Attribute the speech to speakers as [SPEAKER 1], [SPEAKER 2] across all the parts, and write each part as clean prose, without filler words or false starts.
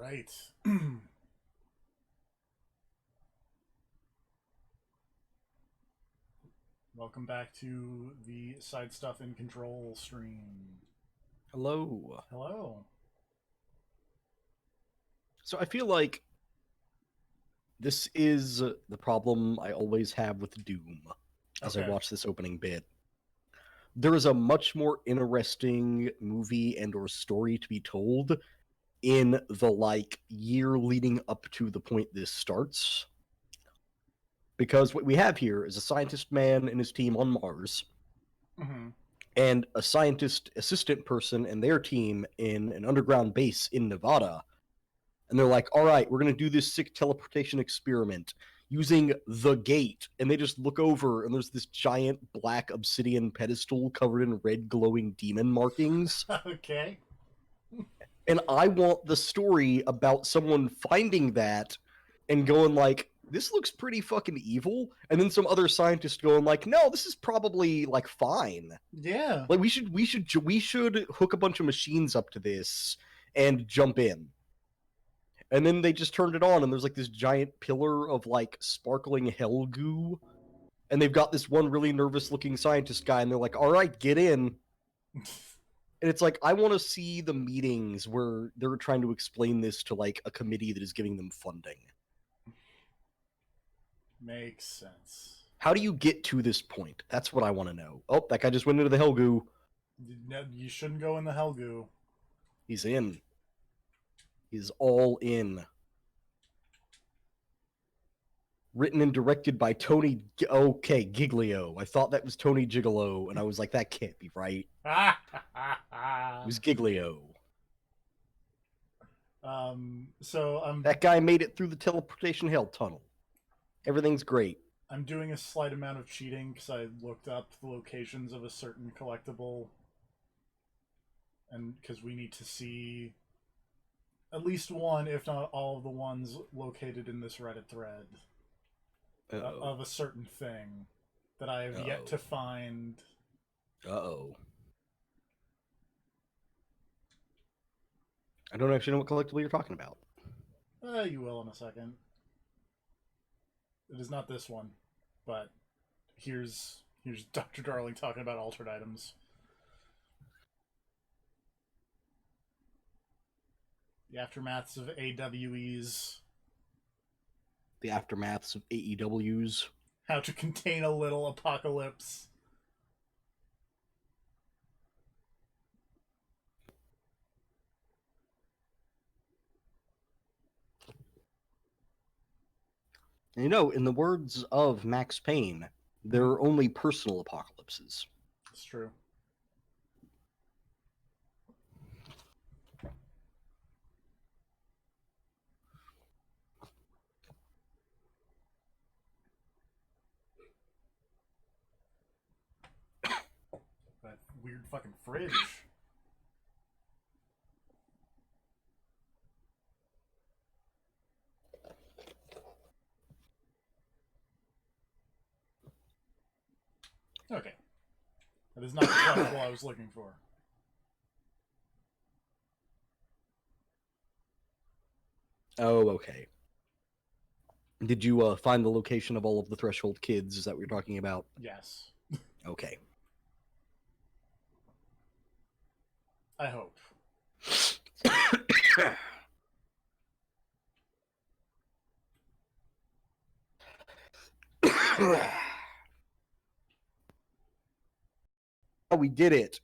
[SPEAKER 1] right. Welcome back to the Side Stuff in Control stream.
[SPEAKER 2] Hello.
[SPEAKER 1] Hello.
[SPEAKER 2] So I feel like this is the problem I always have with Doom as I
[SPEAKER 1] Okay.
[SPEAKER 2] watch this opening bit. There is a much more interesting movie and or story to be told in the year leading up to the point this starts. Because what we have here is a scientist man and his team on Mars
[SPEAKER 1] Mm-hmm.
[SPEAKER 2] and a scientist assistant person and their team in an underground base in Nevada. And they're like, all right, we're going to do this sick teleportation experiment using the gate. And they just look over, and there's this giant black obsidian pedestal covered in red glowing demon markings.
[SPEAKER 1] Okay.
[SPEAKER 2] And I want the story about someone finding that and going like, this looks pretty fucking evil. And then some other scientist going like, no, this is probably like fine.
[SPEAKER 1] Yeah.
[SPEAKER 2] Like we should hook a bunch of machines up to this and jump in. And then they just turned it on, and there's like this giant pillar of like sparkling hell goo. And they've got this one really nervous looking scientist guy, and they're like, all right, get in. And it's like, I want to see the meetings where they're trying to explain this to like a committee that is giving them funding.
[SPEAKER 1] Makes sense.
[SPEAKER 2] How do you get to this point? That's what I want to know. Oh, that guy just went into the hell goo.
[SPEAKER 1] You shouldn't go in the Helgu.
[SPEAKER 2] He's in. He's all in. Written and directed by Tony. Okay, Giglio. I thought that was Tony Gigolo, and I was like, that can't be right. It was Giglio.
[SPEAKER 1] so I'm
[SPEAKER 2] That guy made it through the teleportation hell tunnel. Everything's great.
[SPEAKER 1] I'm doing a slight amount of cheating because I looked up the locations of a certain collectible, and because we need to see at least one, if not all, of the ones located in this Reddit thread
[SPEAKER 2] Uh-oh.
[SPEAKER 1] of a certain thing that I have yet
[SPEAKER 2] Uh-oh.
[SPEAKER 1] to find.
[SPEAKER 2] Uh-oh. I don't actually know what collectible you're talking about.
[SPEAKER 1] You will in a second. It is not this one, but here's Dr. Darling talking about altered items. The aftermaths of AWE's.
[SPEAKER 2] The aftermaths of AEWs.
[SPEAKER 1] How to contain a little apocalypse.
[SPEAKER 2] And in the words of Max Payne, there are only personal apocalypses.
[SPEAKER 1] It's true. That weird fucking fridge. Okay. That is not the collectible I was looking for.
[SPEAKER 2] Oh, okay. Did you find the location of all of the Threshold kids? Is that what you're talking about?
[SPEAKER 1] Yes.
[SPEAKER 2] Okay.
[SPEAKER 1] I hope.
[SPEAKER 2] We did it.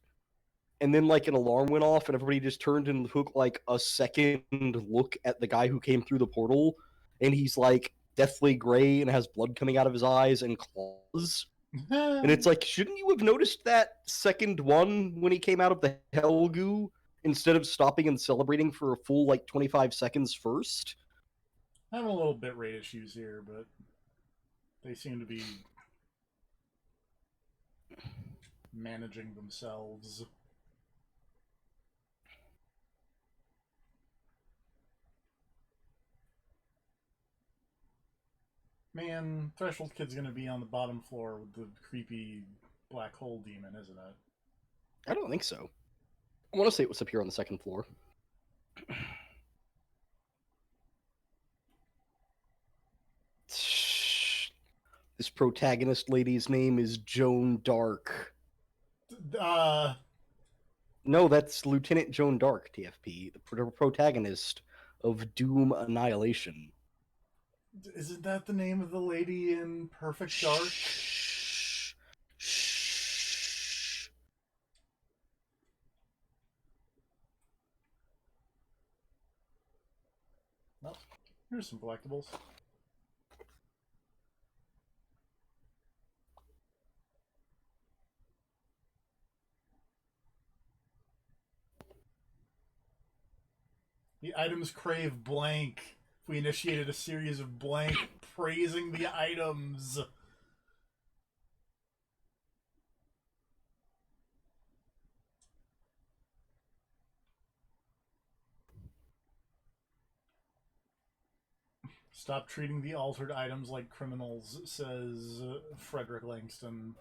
[SPEAKER 2] And then like an alarm went off and everybody just turned and took like a second look at the guy who came through the portal, and he's like deathly gray and has blood coming out of his eyes and claws. And it's like, shouldn't you have noticed that second one when he came out of the hell goo instead of stopping and celebrating for a full like 25 seconds first?
[SPEAKER 1] I have a little bit rate issues here, but they seem to be managing themselves. Man, Threshold Kid's gonna be on the bottom floor with the creepy black hole demon, isn't it?
[SPEAKER 2] I don't think so. I want to say it was up here on the second floor. protagonist lady's name is Joan Dark. No, that's Lieutenant Joan Dark, TFP, the protagonist of Doom Annihilation.
[SPEAKER 1] Isn't that the name of the lady in Perfect Dark?
[SPEAKER 2] Shh. Shh.
[SPEAKER 1] Well, here's some collectibles. The items crave blank. If we initiated a series of blank praising the items. Stop treating the altered items like criminals, says Frederick Langston.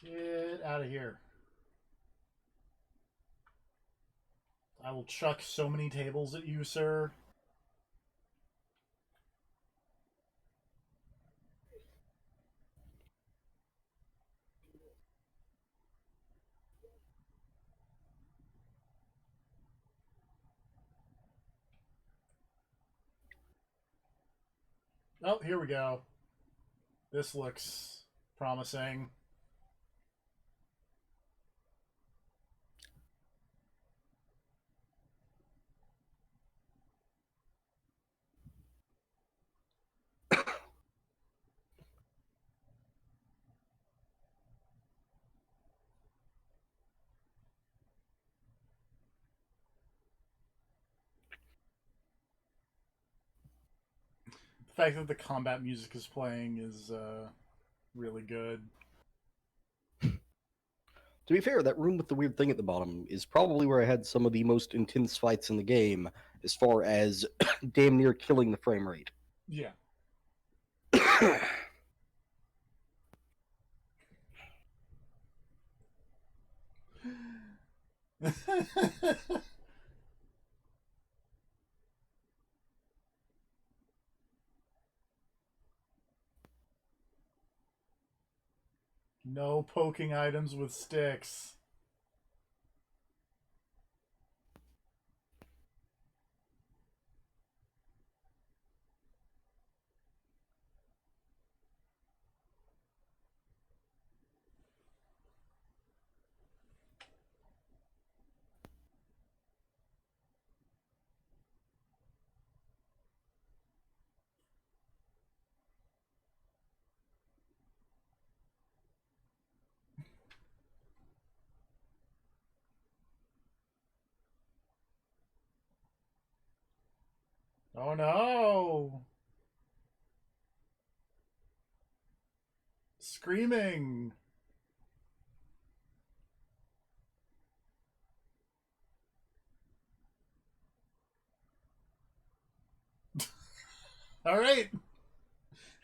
[SPEAKER 1] Get out of here. I will chuck so many tables at you, sir. Oh, here we go. This looks promising. The fact that the combat music is playing is really good.
[SPEAKER 2] To be fair, that room with the weird thing at the bottom is probably where I had some of the most intense fights in the game, as far as damn near killing the frame rate.
[SPEAKER 1] Yeah. No poking items with sticks. Oh no! Screaming! Alright!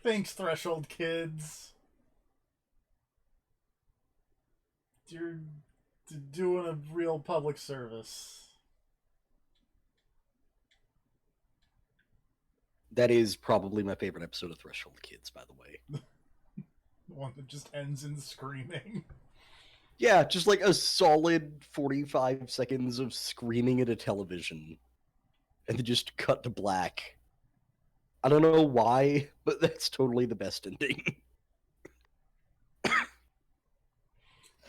[SPEAKER 1] Thanks, Threshold Kids. You're doing a real public service.
[SPEAKER 2] That is probably my favorite episode of Threshold Kids, by the way.
[SPEAKER 1] The one that just ends in screaming.
[SPEAKER 2] Yeah, just like a solid 45 seconds of screaming at a television. And then just cut to black. I don't know why, but that's totally the best ending.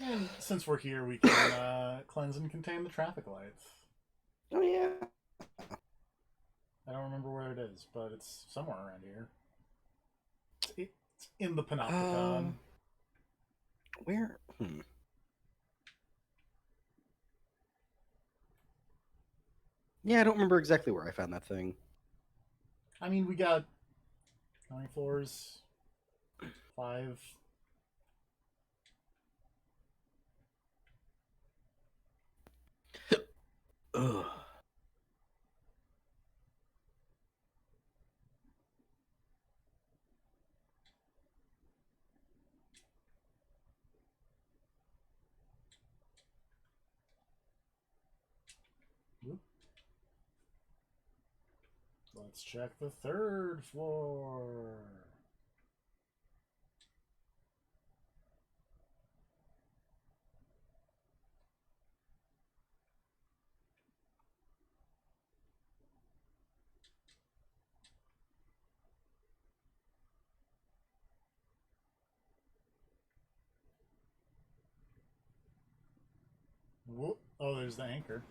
[SPEAKER 1] And since we're here, we can cleanse and contain the traffic lights.
[SPEAKER 2] Oh, yeah.
[SPEAKER 1] I don't remember where it is, but it's somewhere around here. It's in the Panopticon.
[SPEAKER 2] Where? Yeah, I don't remember exactly where I found that thing.
[SPEAKER 1] I mean, we got how many floors? 5.
[SPEAKER 2] Ugh.
[SPEAKER 1] Oop. Let's check the third floor. Whoop. Oh, there's the anchor.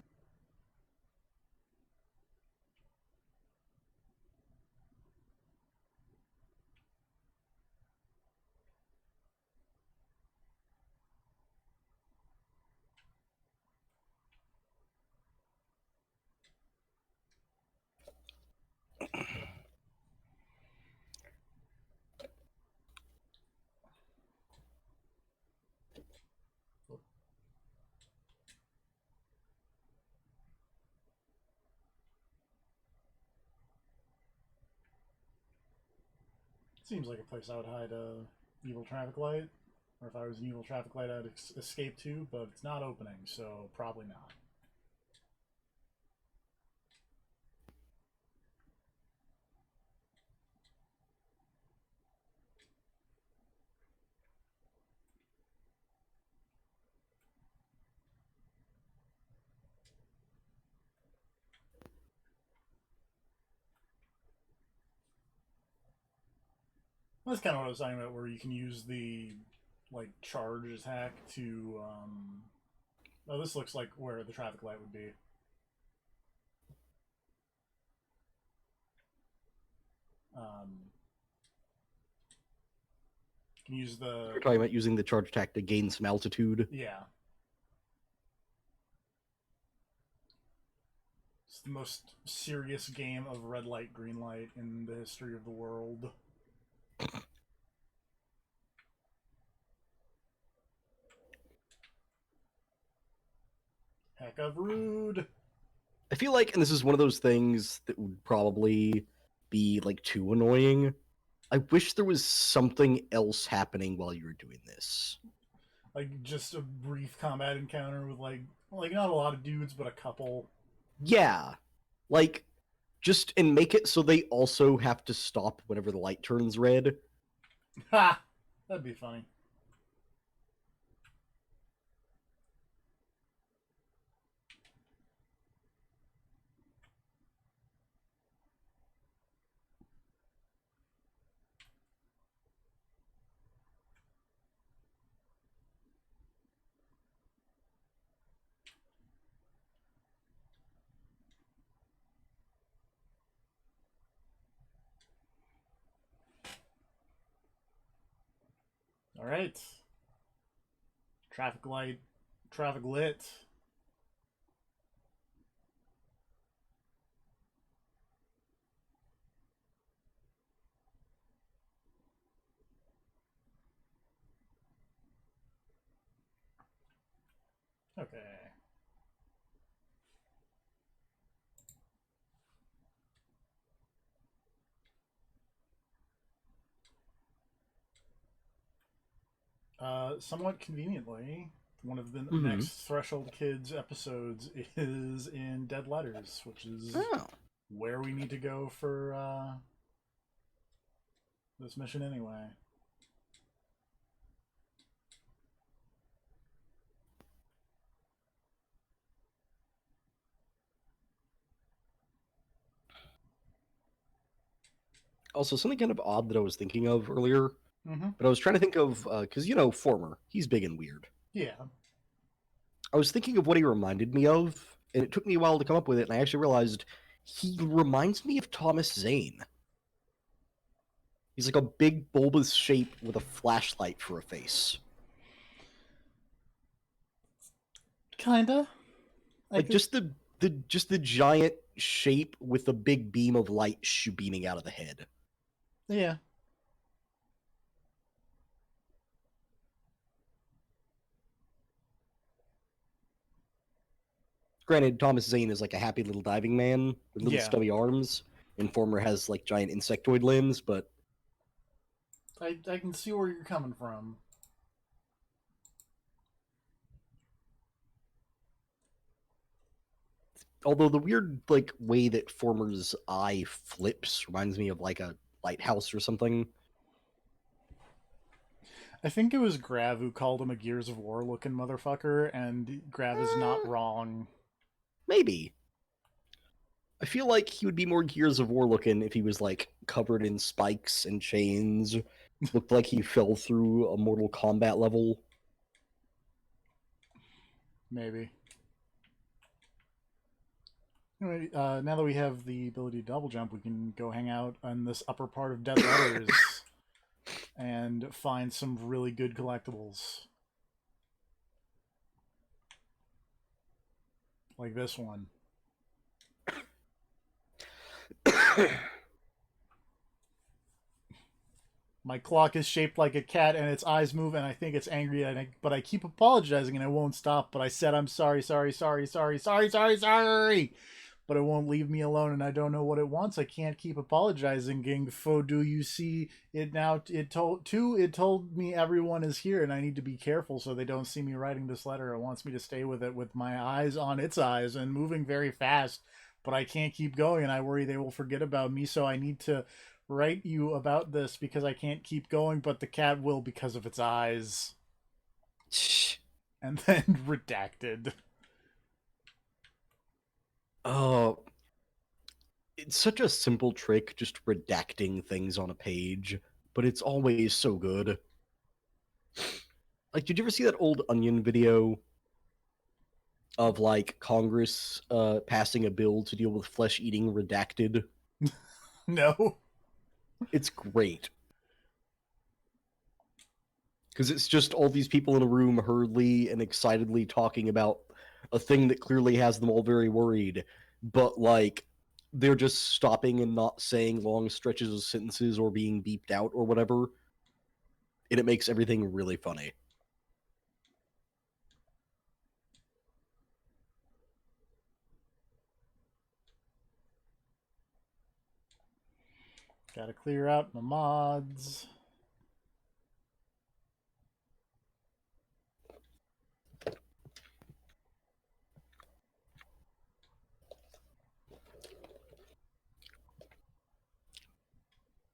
[SPEAKER 1] Seems like a place I would hide a evil traffic light. Or if I was an evil traffic light, I'd escape to, but it's not opening, so probably not. That's kind of what I was talking about, where you can use the like charge attack to. Oh, this looks like where the traffic light would be. Can use the.
[SPEAKER 2] We're talking about using the charge attack to gain some altitude.
[SPEAKER 1] Yeah. It's the most serious game of red light, green light in the history of the world. Heck of rude.
[SPEAKER 2] I feel like, and this is one of those things that would probably be like too annoying. I wish there was something else happening while you were doing this.
[SPEAKER 1] Like just a brief combat encounter with like not a lot of dudes, but a couple.
[SPEAKER 2] Yeah, like just and make it so they also have to stop whenever the light turns red.
[SPEAKER 1] Ha! That'd be funny. All right. Traffic light, traffic lit. Okay. Somewhat conveniently, one of the next Threshold Kids episodes is in Dead Letters, which is where we need to go for this mission anyway.
[SPEAKER 2] Also, something kind of odd that I was thinking of earlier,
[SPEAKER 1] Mm-hmm.
[SPEAKER 2] but I was trying to think of because Former, he's big and weird.
[SPEAKER 1] Yeah.
[SPEAKER 2] I was thinking of what he reminded me of, and it took me a while to come up with it, and I actually realized he reminds me of Thomas Zane. He's like a big bulbous shape with a flashlight for a face.
[SPEAKER 1] Kinda.
[SPEAKER 2] Like just the giant shape with a big beam of light beaming out of the head.
[SPEAKER 1] Yeah.
[SPEAKER 2] Granted, Thomas Zane is like a happy little diving man with little
[SPEAKER 1] Yeah.
[SPEAKER 2] stubby arms. Informer has like giant insectoid limbs, but
[SPEAKER 1] I can see where you're coming from.
[SPEAKER 2] although the weird like way that Former's eye flips reminds me of like a lighthouse or something.
[SPEAKER 1] I think it was Grav who called him a Gears of War looking motherfucker, and Grav is not wrong.
[SPEAKER 2] Maybe. I feel like he would be more Gears of War looking if he was like covered in spikes and chains, looked like he fell through a Mortal Kombat level.
[SPEAKER 1] Maybe. Anyway, now that we have the ability to double jump, we can go hang out on this upper part of Dead Letters and find some really good collectibles. Like this one. My clock is shaped like a cat and its eyes move and I think it's angry, but I keep apologizing and it won't stop. But I said I'm sorry, sorry, sorry, sorry, sorry, sorry, sorry. But it won't leave me alone and I don't know what it wants. I can't keep apologizing, Ging Fo. Do you see it now? It told me everyone is here and I need to be careful so they don't see me writing this letter. It wants me to stay with it with my eyes on its eyes and moving very fast. But I can't keep going and I worry they will forget about me, so I need to write you about this because I can't keep going, but the cat will because of its eyes. And then redacted.
[SPEAKER 2] Oh, it's such a simple trick, just redacting things on a page, but it's always so good. Like, did you ever see that old Onion video of like Congress passing a bill to deal with flesh eating redacted?
[SPEAKER 1] No.
[SPEAKER 2] It's great. Because it's just all these people in a room hurriedly and excitedly talking about a thing that clearly has them all very worried, but like they're just stopping and not saying long stretches of sentences or being beeped out or whatever. And it makes everything really funny.
[SPEAKER 1] Gotta clear out my mods.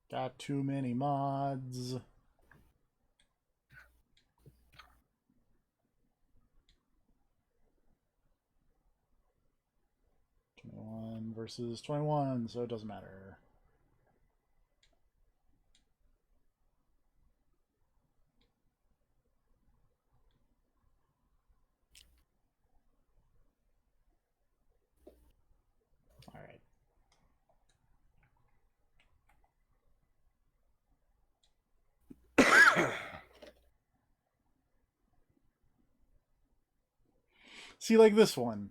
[SPEAKER 1] Got too many mods. #21 versus #21, so it doesn't matter. All right. See, like this one.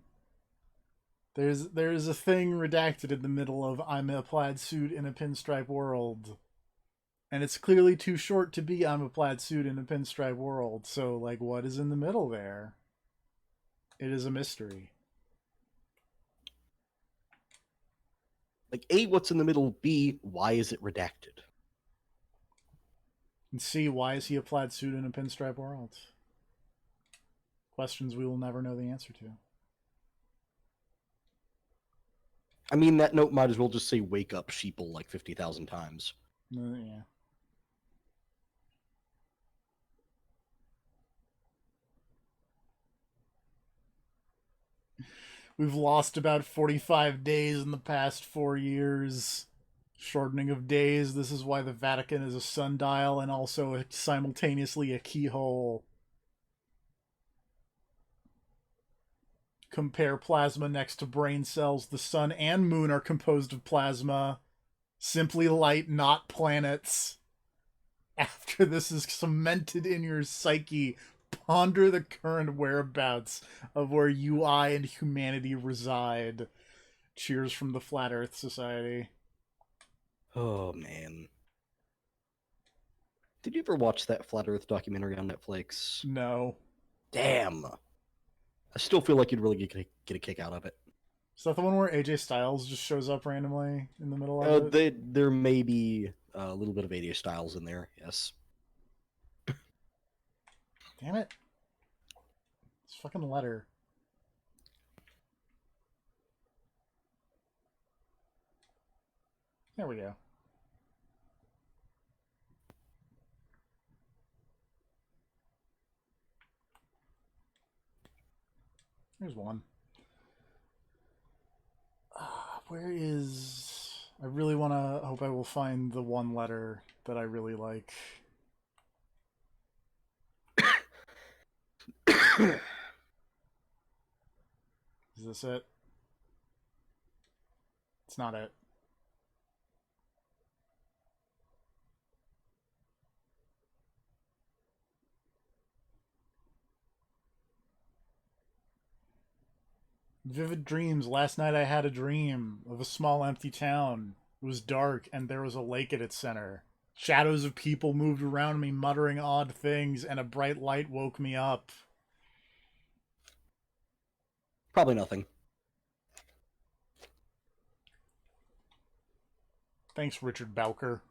[SPEAKER 1] There's a thing redacted in the middle of I'm a plaid suit in a pinstripe world. And it's clearly too short to be I'm a plaid suit in a pinstripe world. So like what is in the middle there? It is a mystery.
[SPEAKER 2] Like A, what's in the middle? B, why is it redacted?
[SPEAKER 1] And C, why is he a plaid suit in a pinstripe world? Questions we will never know the answer to.
[SPEAKER 2] I mean, that note might as well just say "wake up, sheeple" like 50,000 times.
[SPEAKER 1] Yeah. We've lost about 45 days in the past 4 years. Shortening of days. This is why the Vatican is a sundial and also simultaneously a keyhole. Compare plasma next to brain cells. The sun and moon are composed of plasma. Simply light, not planets. After this is cemented in your psyche, ponder the current whereabouts of where you, I, and humanity reside. Cheers from the Flat Earth Society.
[SPEAKER 2] Oh, man. Did you ever watch that Flat Earth documentary on Netflix?
[SPEAKER 1] No.
[SPEAKER 2] Damn. I still feel like you'd really get a kick out of it.
[SPEAKER 1] Is that the one where AJ Styles just shows up randomly in the middle of it?
[SPEAKER 2] There may be a little bit of AJ Styles in there, yes.
[SPEAKER 1] Damn it. This fucking letter. There we go. There's one. Where is... I really want to... hope I will find the one letter that I really like. Is this it? It's not it. Vivid dreams. Last night I had a dream of a small empty town. It was dark and there was a lake at its center. Shadows of people moved around me muttering odd things and a bright light woke me up.
[SPEAKER 2] Probably nothing.
[SPEAKER 1] Thanks, Richard Bowker.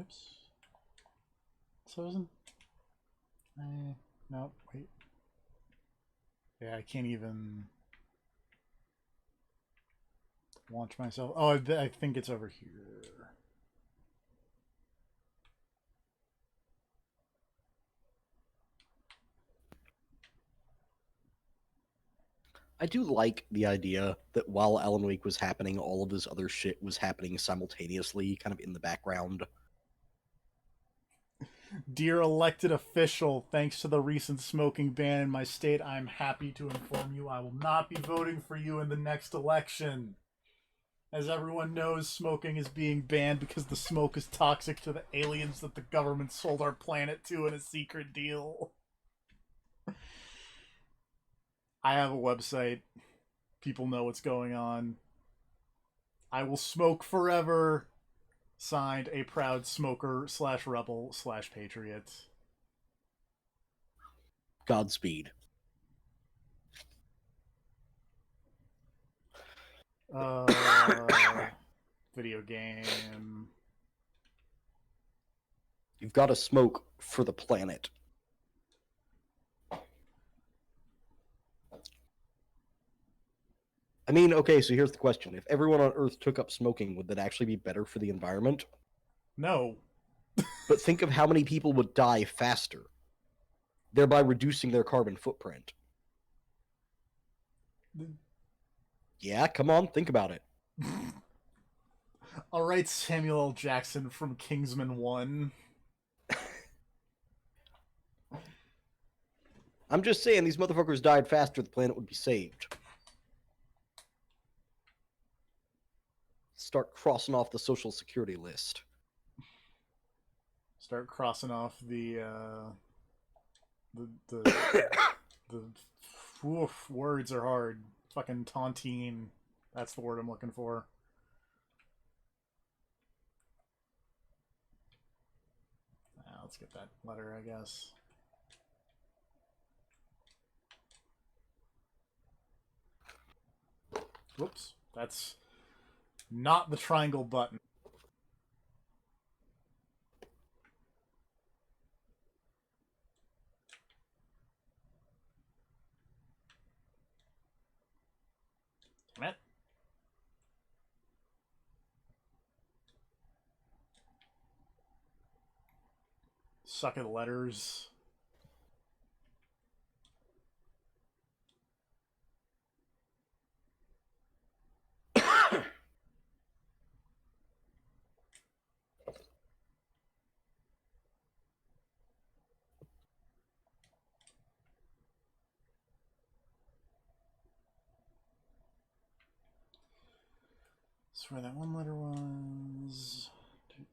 [SPEAKER 1] Oops. So isn't... no, wait. Yeah, I can't even launch myself. Oh, I think it's over here.
[SPEAKER 2] I do like the idea that while Alan Wake was happening, all of this other shit was happening simultaneously, kind of in the background.
[SPEAKER 1] Dear elected official, thanks to the recent smoking ban in my state, I'm happy to inform you I will not be voting for you in the next election. As everyone knows, smoking is being banned because the smoke is toxic to the aliens that the government sold our planet to in a secret deal. I have a website. People know what's going on. I will smoke forever. Signed, a proud smoker / rebel / patriot.
[SPEAKER 2] Godspeed.
[SPEAKER 1] Video game.
[SPEAKER 2] You've got to smoke for the planet. I mean, okay, so here's the question. If everyone on Earth took up smoking, would that actually be better for the environment?
[SPEAKER 1] No.
[SPEAKER 2] But think of how many people would die faster, thereby reducing their carbon footprint. Yeah, come on, think about it.
[SPEAKER 1] All right, Samuel L. Jackson from Kingsman 1.
[SPEAKER 2] I'm just saying, these motherfuckers died faster, the planet would be saved. Start crossing off the social security list.
[SPEAKER 1] Start crossing off the oof, words are hard. Fucking tontine. That's the word I'm looking for. Let's get that letter, I guess. Whoops. That's not the triangle button. Damn it. Suck at letters. That's where that one letter was. Is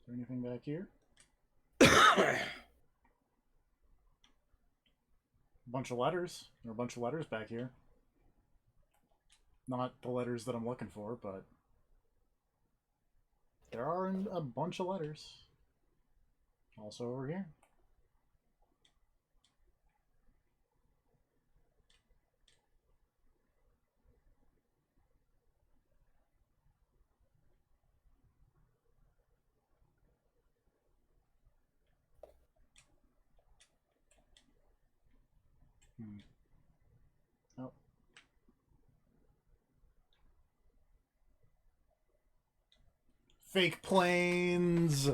[SPEAKER 1] there anything back here? A bunch of letters. There are a bunch of letters back here. Not the letters that I'm looking for, but there are a bunch of letters. Also over here. Oh. Fake planes.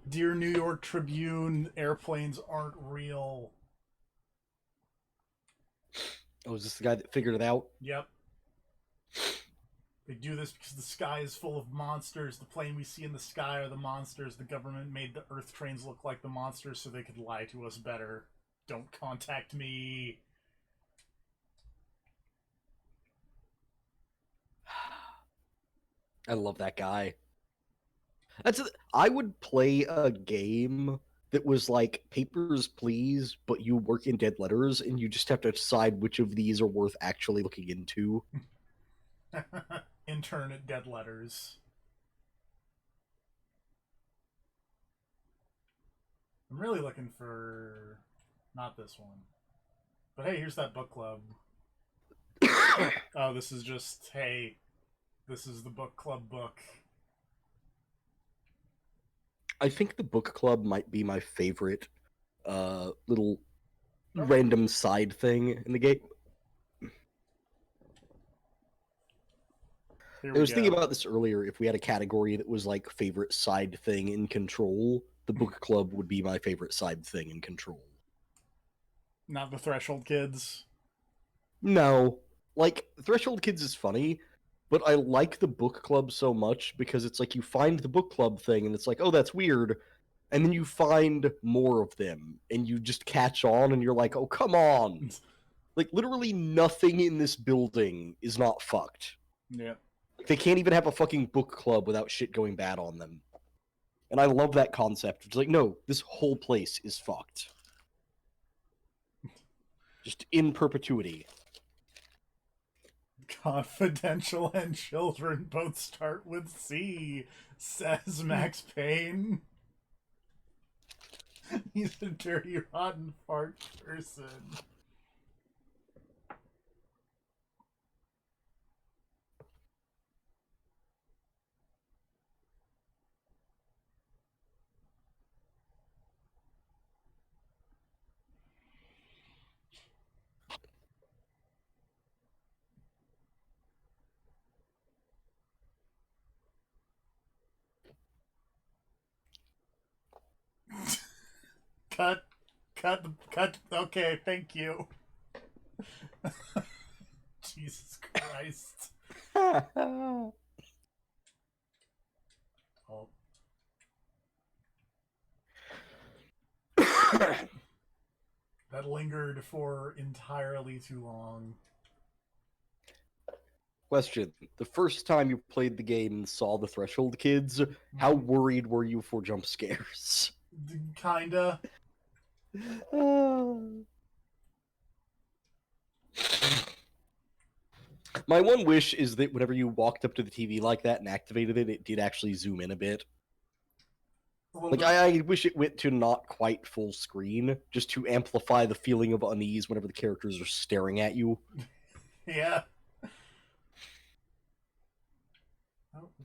[SPEAKER 1] Dear New York Tribune, airplanes aren't real.
[SPEAKER 2] Oh, is this the guy that figured it out?
[SPEAKER 1] Yep. They do this because the sky is full of monsters. The plane we see in the sky are the monsters. The government made the Earth trains look like the monsters so they could lie to us better. Don't contact me.
[SPEAKER 2] I love that guy. I would play a game that was like Papers, Please, but you work in dead letters, and you just have to decide which of these are worth actually looking into.
[SPEAKER 1] Intern at Dead Letters. I'm really looking for not this one. But hey, here's that book club. Oh, this is just, hey, this is the book club book.
[SPEAKER 2] I think the book club might be my favorite little random side thing in the game. I was thinking about this earlier. If we had a category that was like favorite side thing in Control, the book club would be my favorite side thing in Control.
[SPEAKER 1] Not the Threshold Kids.
[SPEAKER 2] No, like Threshold Kids is funny, but I like the book club so much because it's like you find the book club thing and it's like, oh, that's weird, and then you find more of them and you just catch on and you're like, oh, come on. Like literally nothing in this building is not fucked.
[SPEAKER 1] Yeah.
[SPEAKER 2] They can't even have a fucking book club without shit going bad on them. And I love that concept. It's like, no, this whole place is fucked. Just in perpetuity.
[SPEAKER 1] Confidential and children both start with C, says Max Payne. He's a dirty, rotten fart person. Cut. Okay, thank you. Jesus Christ. Oh. That lingered for entirely too long.
[SPEAKER 2] Question. The first time you played the game and saw the Threshold Kids, how worried were you for jump scares?
[SPEAKER 1] Kinda.
[SPEAKER 2] My one wish is that whenever you walked up to the TV like that and activated it, it did actually zoom in a bit. Like, I wish it went to not quite full screen, just to amplify the feeling of unease whenever the characters are staring at you.
[SPEAKER 1] Yeah.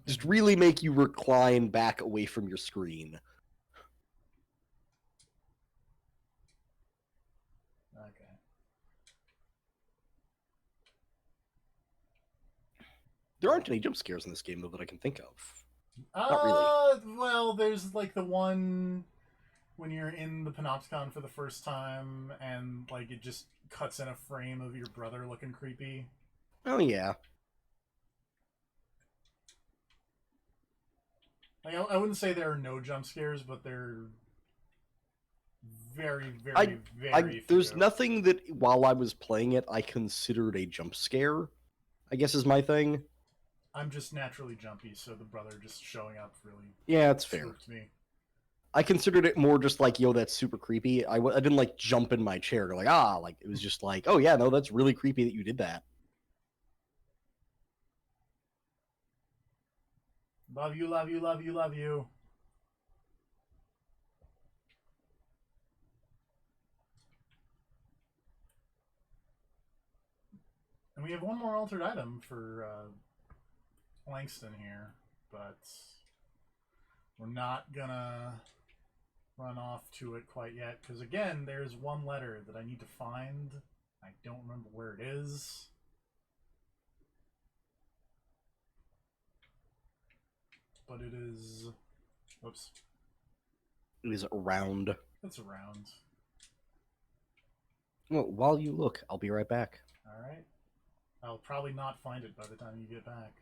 [SPEAKER 2] Just really make you recline back away from your screen.
[SPEAKER 1] Okay.
[SPEAKER 2] There aren't any jump scares in this game, though, that I can think of.
[SPEAKER 1] Not really. Well, there's like the one when you're in the Panopticon for the first time and like it just cuts in a frame of your brother looking creepy.
[SPEAKER 2] Oh, yeah.
[SPEAKER 1] Like, I wouldn't say there are no jump scares, but they're very, very
[SPEAKER 2] There's
[SPEAKER 1] few.
[SPEAKER 2] nothing that, while I was playing it, I considered a jump scare, I guess is my thing.
[SPEAKER 1] I'm just naturally jumpy, so the brother just showing up really
[SPEAKER 2] yeah, it's fair.
[SPEAKER 1] Me.
[SPEAKER 2] I considered it more just like, yo, that's super creepy. I didn't like jump in my chair like, like it was just like, oh yeah, no, that's really creepy that you did that.
[SPEAKER 1] Love you, love you, love you, love you. And we have one more altered item for Langston here, but we're not gonna run off to it quite yet because again, there's one letter that I need to find. I don't remember where it is. But it is. Whoops.
[SPEAKER 2] It is around.
[SPEAKER 1] It's around.
[SPEAKER 2] Well, while you look, I'll be right back.
[SPEAKER 1] Alright. I'll probably not find it by the time you get back.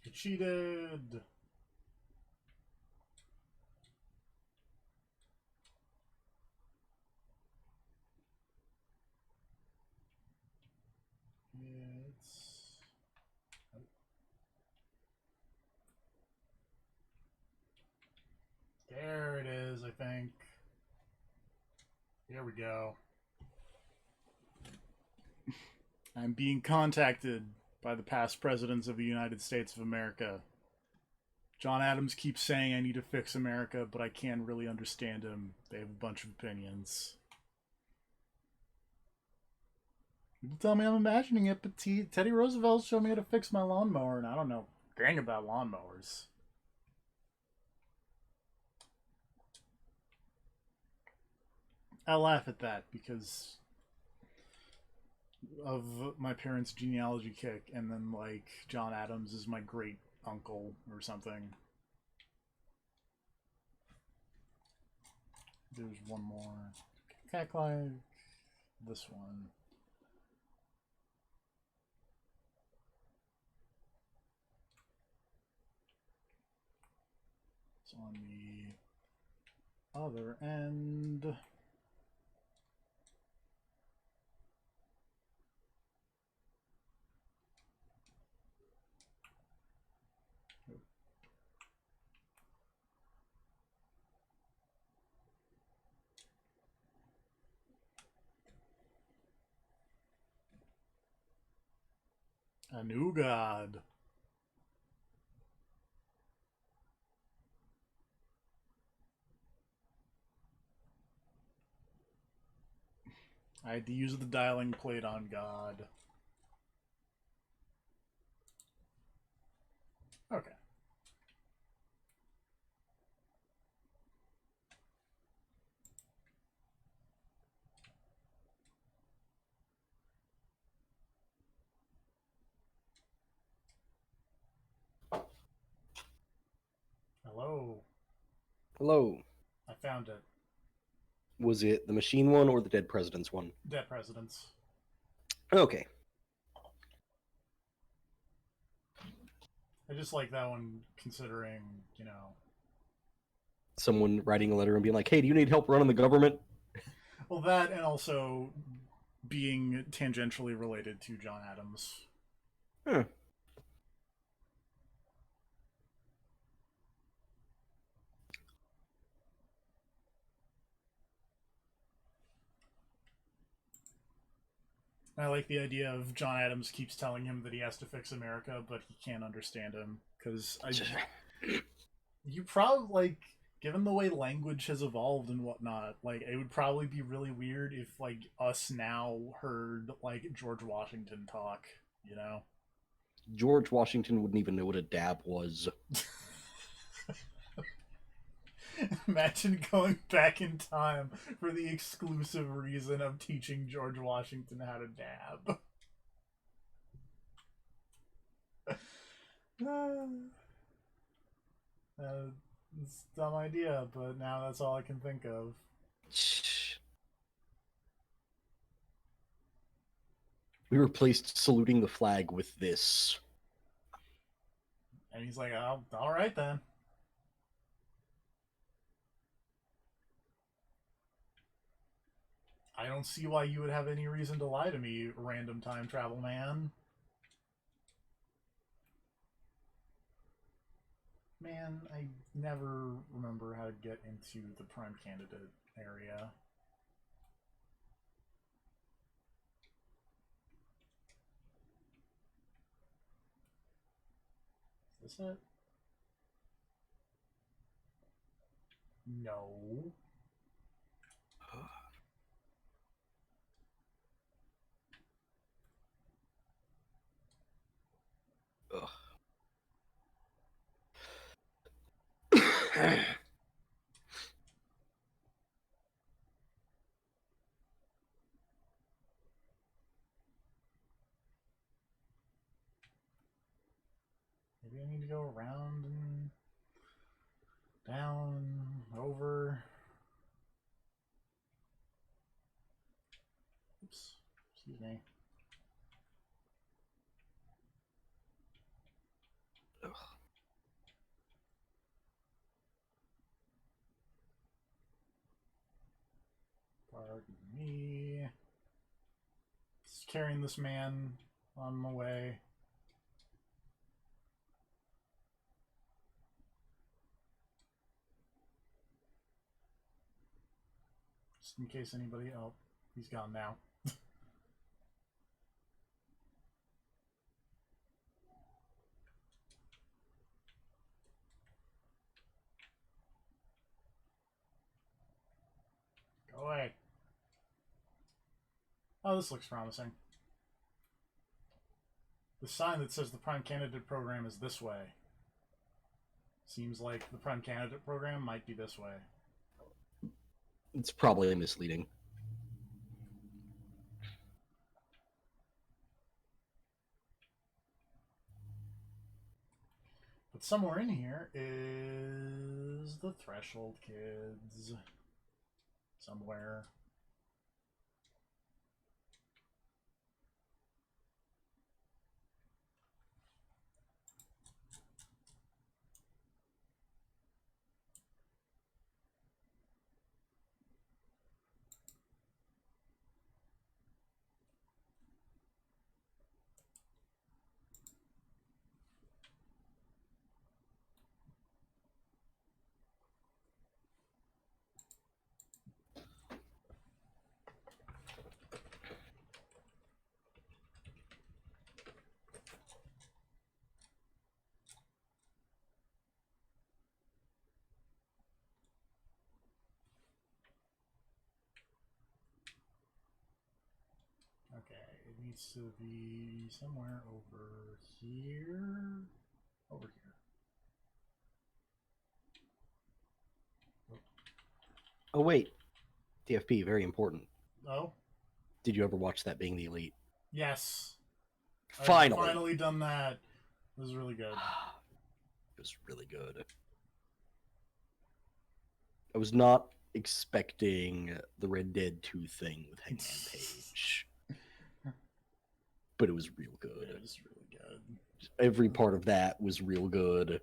[SPEAKER 1] You cheated! It's. There it is, I think. Here we go. I'm being contacted by the past presidents of the United States of America. John Adams keeps saying I need to fix America, but I can't really understand him. They have a bunch of opinions. People tell me I'm imagining it, but Teddy Roosevelt showed me how to fix my lawnmower, and I don't know a thing about lawnmowers. I laugh at that because of my parents' genealogy kick, and then like John Adams is my great uncle or something. There's one more. Act like this one. It's on the other end. A new god. I had to use the dialing plate on God. Okay. Hello.
[SPEAKER 2] Hello.
[SPEAKER 1] I found it.
[SPEAKER 2] Was it the machine one or the dead president's one?
[SPEAKER 1] Dead presidents.
[SPEAKER 2] Okay.
[SPEAKER 1] I just like that one considering, you know.
[SPEAKER 2] Someone writing a letter and being like, hey, do you need help running the government?
[SPEAKER 1] Well, that and also being tangentially related to John Adams.
[SPEAKER 2] Huh.
[SPEAKER 1] I like the idea of John Adams keeps telling him that he has to fix America, but he can't understand him because you probably like given the way language has evolved and whatnot, like it would probably be really weird if like us now heard like George Washington talk, you know?
[SPEAKER 2] George Washington wouldn't even know what a dab was.
[SPEAKER 1] Imagine going back in time for the exclusive reason of teaching George Washington how to dab. It's a dumb idea, but now that's all I can think of.
[SPEAKER 2] We replaced saluting the flag with this.
[SPEAKER 1] And he's like, oh, all right then. I don't see why you would have any reason to lie to me, random time travel man. Man, I never remember how to get into the prime candidate area. Is this it? No. Maybe I need to go around and down, over. Oops. Excuse me. Pardon me. Just carrying this man on my way. Just in case anybody. Oh, he's gone now. Go away. Oh, this looks promising. The sign that says the Prime Candidate program is this way. Seems like the Prime Candidate program might be this way.
[SPEAKER 2] It's probably misleading.
[SPEAKER 1] But somewhere in here is the Threshold Kids. Somewhere. Okay, it needs to be somewhere over here. Over here.
[SPEAKER 2] Oh, wait. TFP, very important.
[SPEAKER 1] Oh?
[SPEAKER 2] Did you ever watch That Being the Elite?
[SPEAKER 1] Yes.
[SPEAKER 2] Finally.
[SPEAKER 1] I've finally done that. It was really good.
[SPEAKER 2] It was really good. I was not expecting the Red Dead 2 thing with Hangman Page. But it was real good.
[SPEAKER 1] It was really good.
[SPEAKER 2] Every part of that was real good.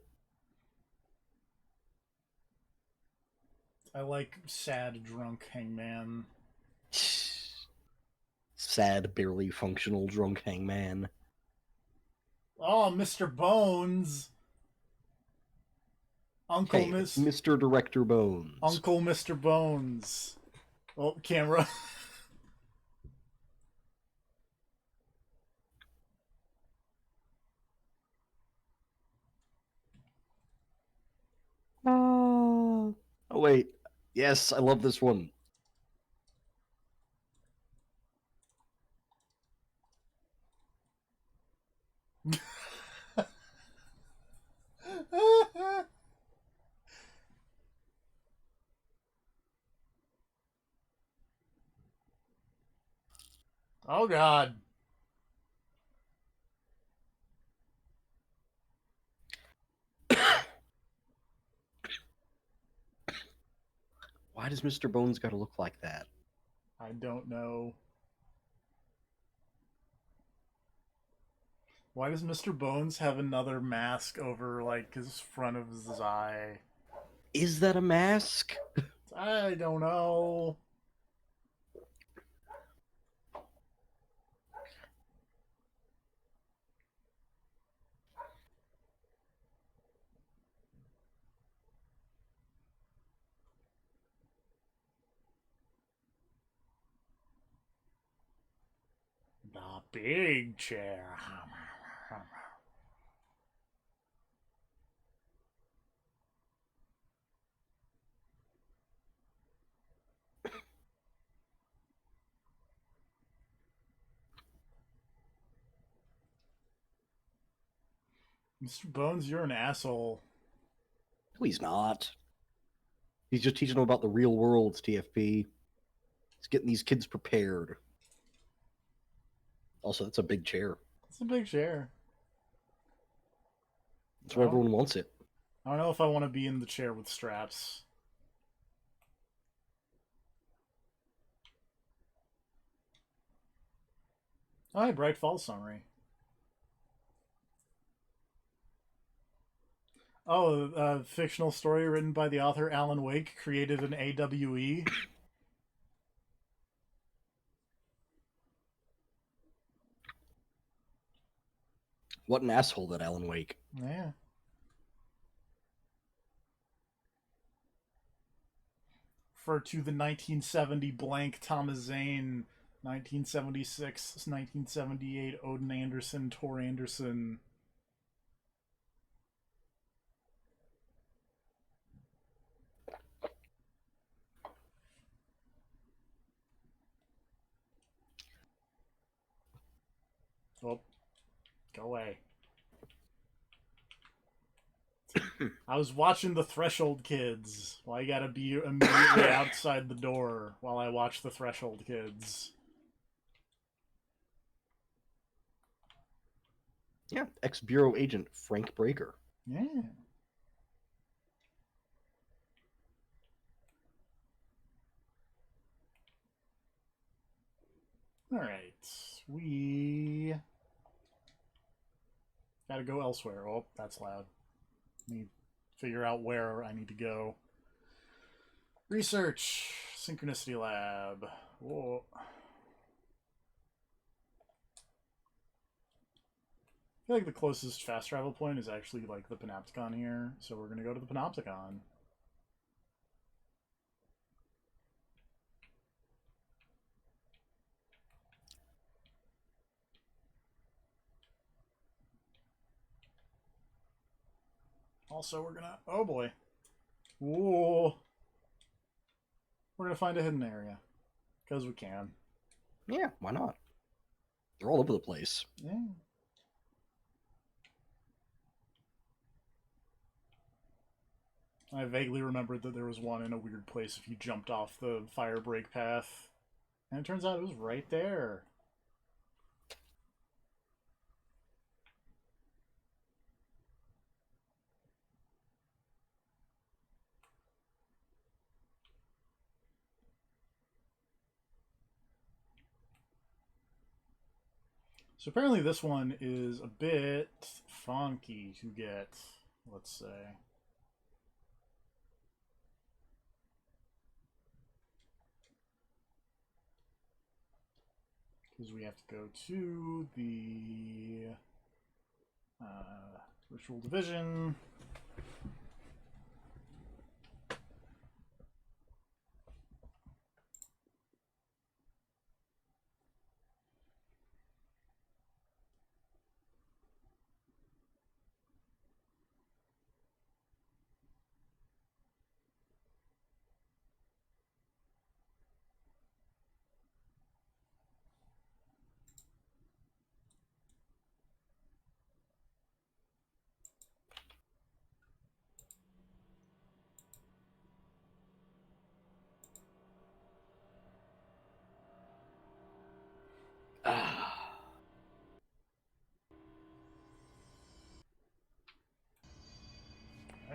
[SPEAKER 1] I like sad, drunk Hangman.
[SPEAKER 2] Sad, barely functional drunk Hangman.
[SPEAKER 1] Oh, Mr. Bones! Uncle
[SPEAKER 2] Hey, Mr. Director Bones.
[SPEAKER 1] Uncle Mr. Bones. Oh, camera.
[SPEAKER 2] Oh wait, yes, I love this one.
[SPEAKER 1] Oh God.
[SPEAKER 2] Why does Mr. Bones gotta look like that?
[SPEAKER 1] I don't know. Why does Mr. Bones have another mask over like his front of his eye?
[SPEAKER 2] Is that a mask?
[SPEAKER 1] I don't know. The big chair. Mr. Bones, you're an asshole.
[SPEAKER 2] No, he's not. He's just teaching them about the real world, TFP. He's getting these kids prepared. Also, that's a big chair.
[SPEAKER 1] It's a big chair.
[SPEAKER 2] That's why everyone wants it.
[SPEAKER 1] I don't know if I want to be in the chair with straps. Oh, hey, Bright Falls summary. Oh, a fictional story written by the author Alan Wake created an AWE.
[SPEAKER 2] What an asshole, that Alan Wake.
[SPEAKER 1] Yeah. Refer to the 1970 blank Thomas Zane, 1976, 1978 Odin Anderson, Tor Anderson. Oh, go away. I was watching the Threshold Kids. Well, I gotta be immediately outside the door while I watch the Threshold Kids.
[SPEAKER 2] Yeah, ex-Bureau agent Frank Breaker.
[SPEAKER 1] Yeah. Alright. We gotta go elsewhere. Oh, that's loud. Need to figure out where I need to go. Research. Synchronicity Lab. Whoa. I feel like the closest fast travel point is actually like the Panopticon here, so we're gonna go to the Panopticon. Also, we're gonna. Oh boy. Whoa. We're gonna find a hidden area. Because we can.
[SPEAKER 2] Yeah, why not? They're all over the place.
[SPEAKER 1] Yeah. I vaguely remembered that there was one in a weird place if you jumped off the fire break path. And it turns out it was right there. So apparently this one is a bit funky to get, let's say. Because we have to go to the Ritual Division.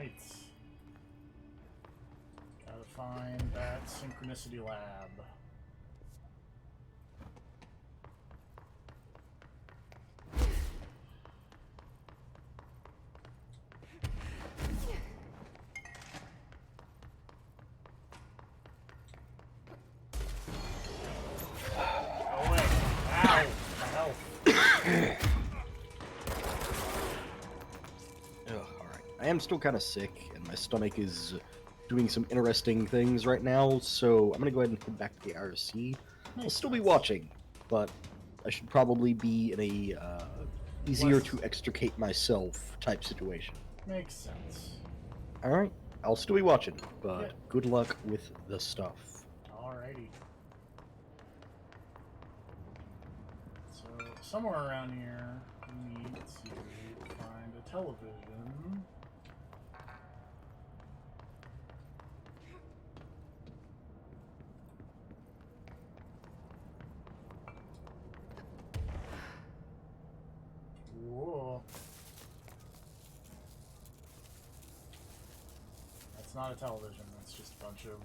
[SPEAKER 1] Right. Gotta find that Synchronicity Lab. Oh wait. Ow! My health.
[SPEAKER 2] Alright. I am still kind of sick, and my stomach is doing some interesting things right now, so I'm gonna go ahead and head back to the IRC. I'll
[SPEAKER 1] Makes
[SPEAKER 2] still be
[SPEAKER 1] sense.
[SPEAKER 2] watching, but I should probably be in a easier
[SPEAKER 1] Less-
[SPEAKER 2] to extricate myself type situation.
[SPEAKER 1] Makes sense.
[SPEAKER 2] Alright, I'll still be watching, but
[SPEAKER 1] Yeah.
[SPEAKER 2] good luck with the stuff.
[SPEAKER 1] Alrighty. So, somewhere around here, we need to find a television. Whoa. That's not a television, that's just a bunch of,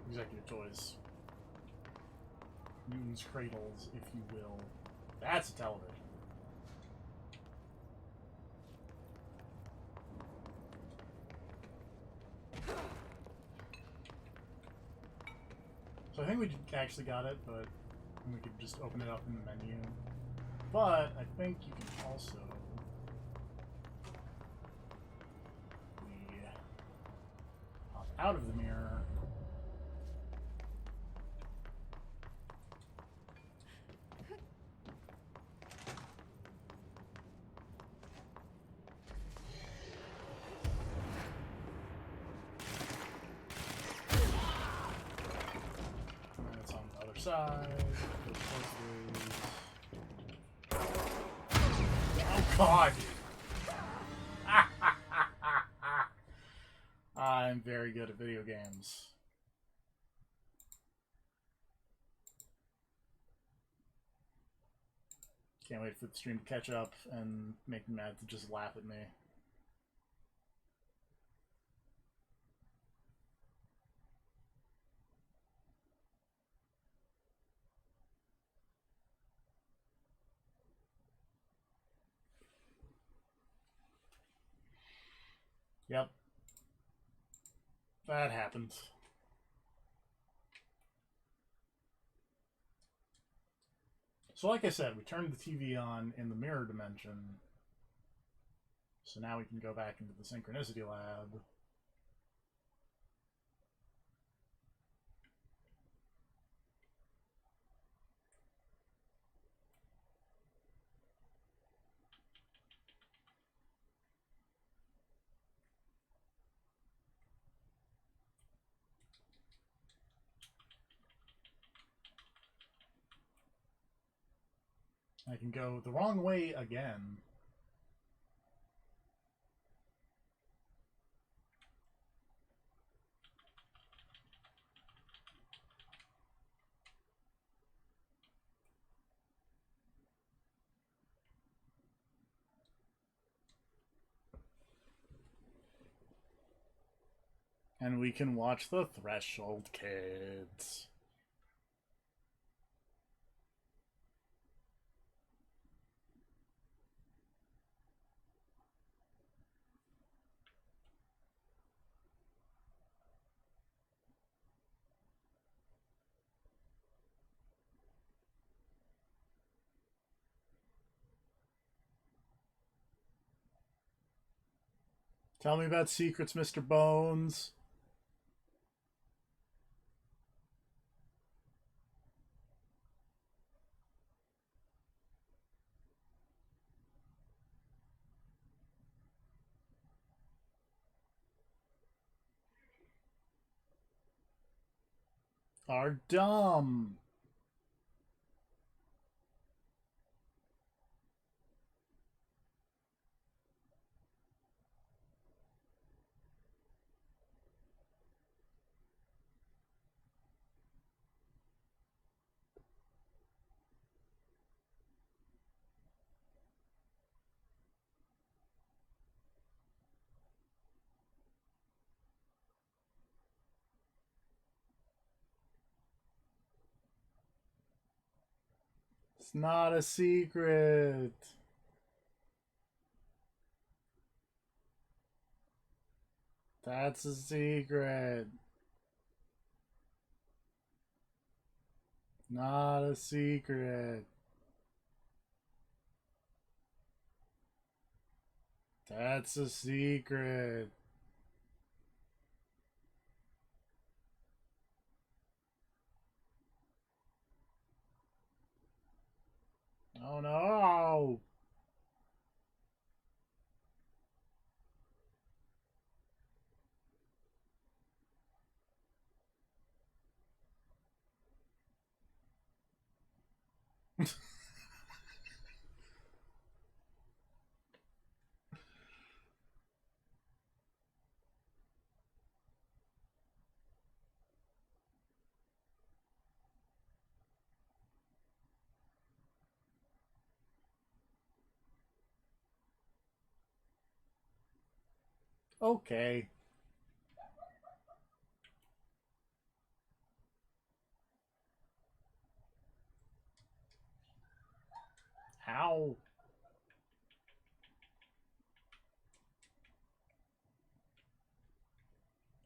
[SPEAKER 1] executive toys. Mutants' cradles, if you will. That's a television. So I think we actually got it, but we could just open it up in the menu. But I think you can also... pop out of the mirror. And then it's on the other side. Oh god! I'm very good at video games. Can't wait for the stream to catch up and make me mad to just laugh at me. Yep. That happens. So like I said, we turned the TV on in the mirror dimension. So now we can go back into the Synchronicity Lab. I can go the wrong way again. And we can watch the Threshold Kids. Tell me about secrets, Mr. Bones. Are dumb. It's not a secret. That's a secret. Not a secret. That's a secret. Oh no! Okay. How?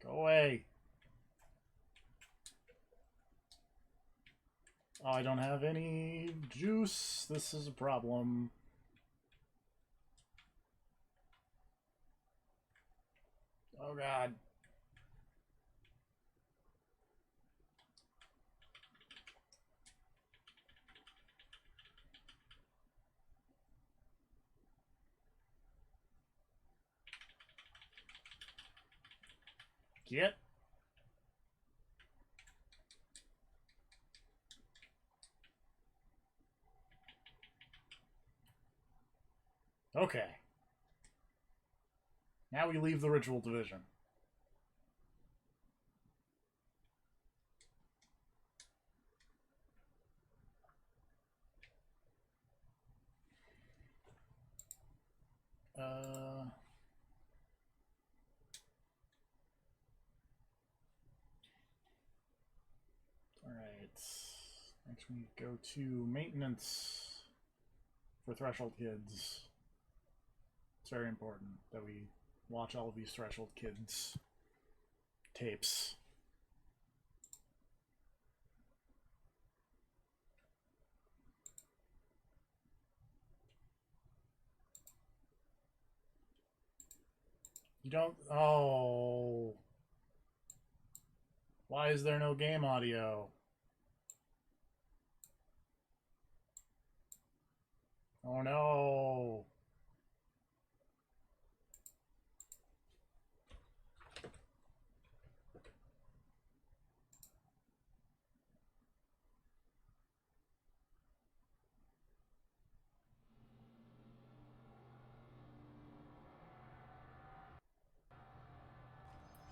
[SPEAKER 1] Go away. Oh, I don't have any juice. This is a problem. Oh god. Get. Okay. Now we leave the ritual division. Alright. Next we go to maintenance for Threshold Kids. It's very important that we watch all of these Threshold Kids tapes. You don't... Oh... Why is there no game audio? Oh no!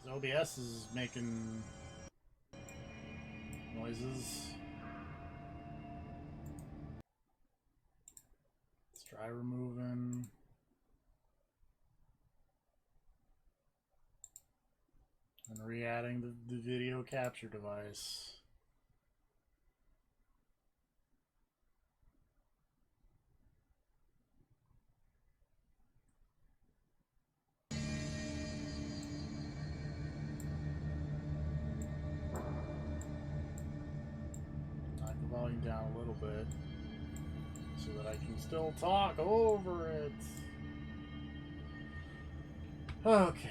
[SPEAKER 1] OBS is making noises. Let's try removing. And re-adding the video capture device. Knock the volume down a little bit so that I can still talk over it. Okay.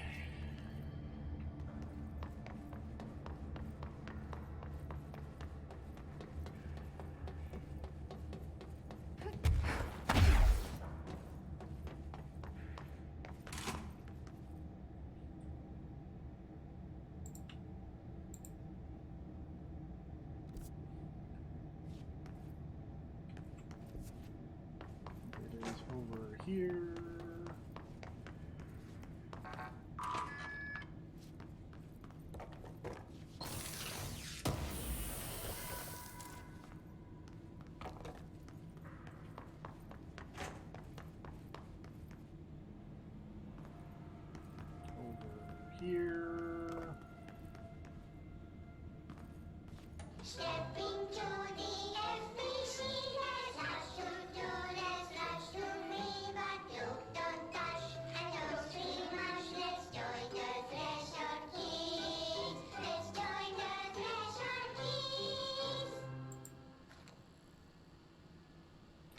[SPEAKER 1] It is over here. Over here.
[SPEAKER 3] Step into the FBC Lighthouse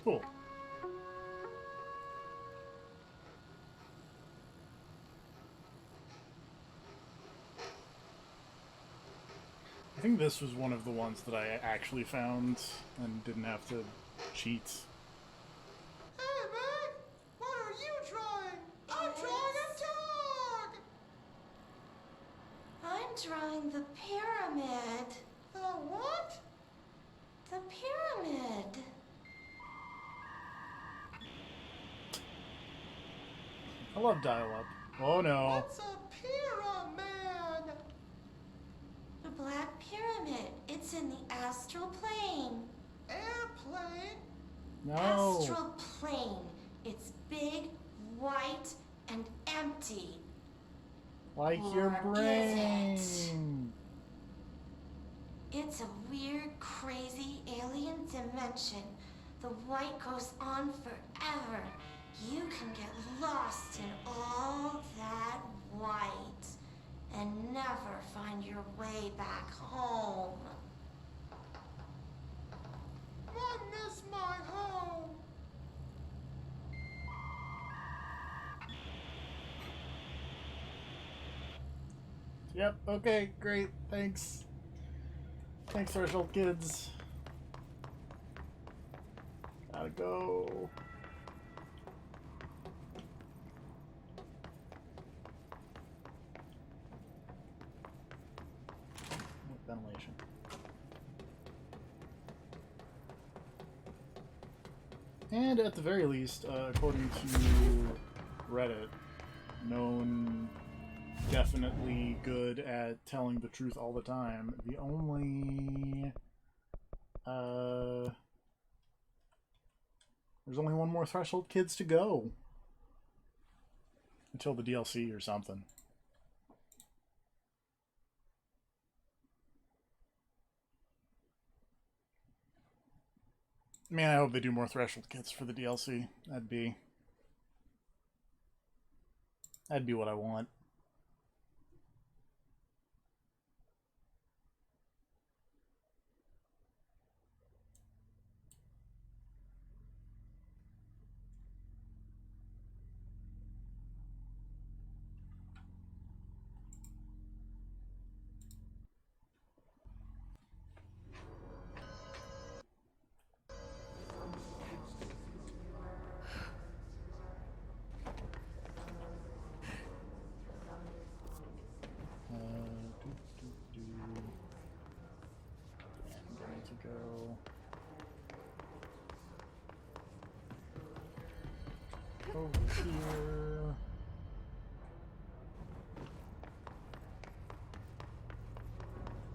[SPEAKER 1] Cool. I think this was one of the ones that I actually found and didn't have to cheat.
[SPEAKER 3] Hey, Meg! What are you drawing? I'm drawing a dog!
[SPEAKER 4] I'm drawing the pyramid.
[SPEAKER 3] The what?
[SPEAKER 4] The pyramid.
[SPEAKER 1] I love dial-up. Oh no.
[SPEAKER 3] What's a pyramid?
[SPEAKER 4] The Black Pyramid. It's in the astral plane.
[SPEAKER 3] Airplane?
[SPEAKER 1] No.
[SPEAKER 4] Astral plane. It's big, white, and empty.
[SPEAKER 1] Like your
[SPEAKER 4] Or is
[SPEAKER 1] brain.
[SPEAKER 4] It's a weird, crazy alien dimension. The white goes on forever. You can get lost in all that white and never find your way back home.
[SPEAKER 3] I miss my home.
[SPEAKER 1] Yep, okay, great, thanks. Thanks, Threshold Kids. Gotta go. Ventilation. And at the very least, according to Reddit, known definitely good at telling the truth all the time, the only there's only one more Threshold Kids to go until the DLC or something. Man, I hope they do more Threshold Kids for the DLC. That'd be what I want. I'm going to go over here.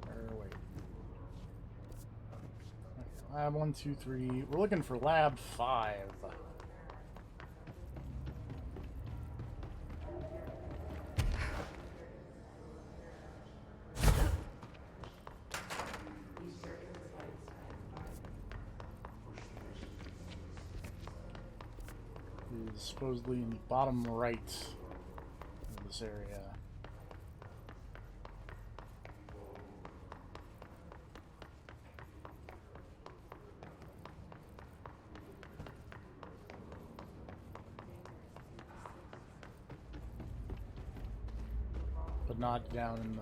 [SPEAKER 1] Or wait. Okay, lab 1, 2, 3. We're looking for lab 5. Is supposedly in the bottom right of this area. But not down in the...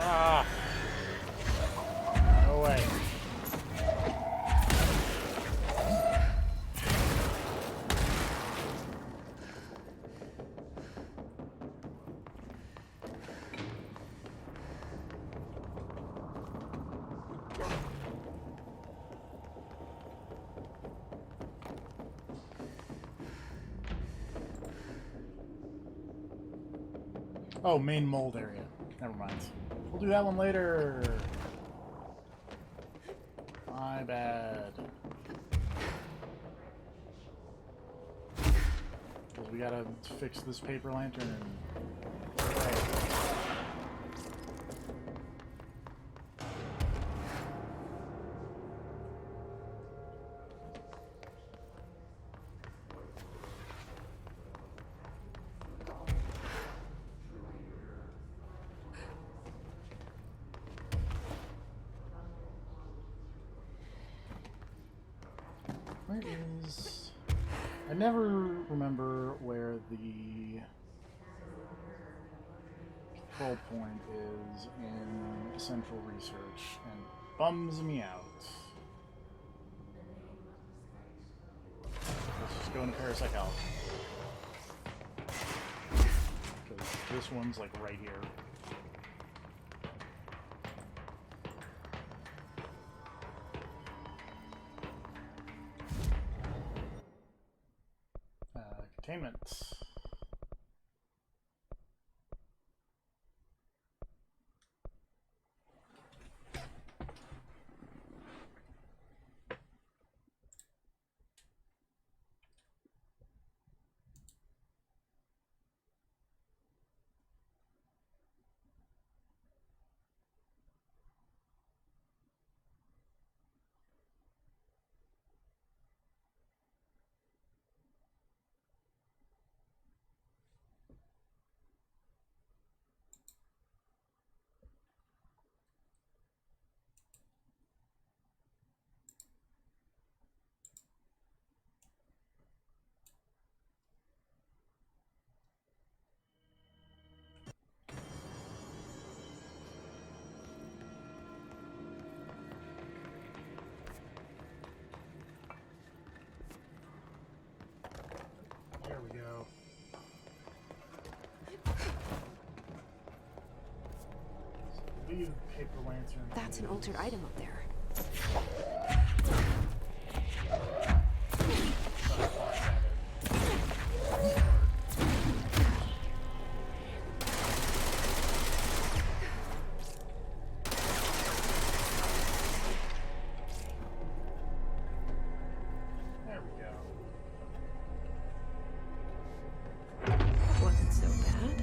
[SPEAKER 1] Ah! No way. Oh, main mold area. Never mind. We'll do that one later. My bad. Because we gotta fix this paper lantern. Where is... I never remember where the control point is in Central Research, and bums me out. Let's just go into parapsychology. Because this one's like right here. Containment. There we go. Leave paper lantern.
[SPEAKER 5] That's an altered item up there.
[SPEAKER 1] There we go.
[SPEAKER 5] Wasn't so bad.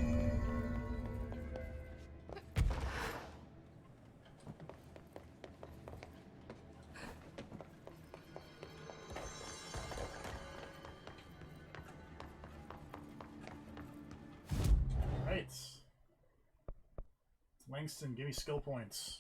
[SPEAKER 1] Right. Langston, give me skill points.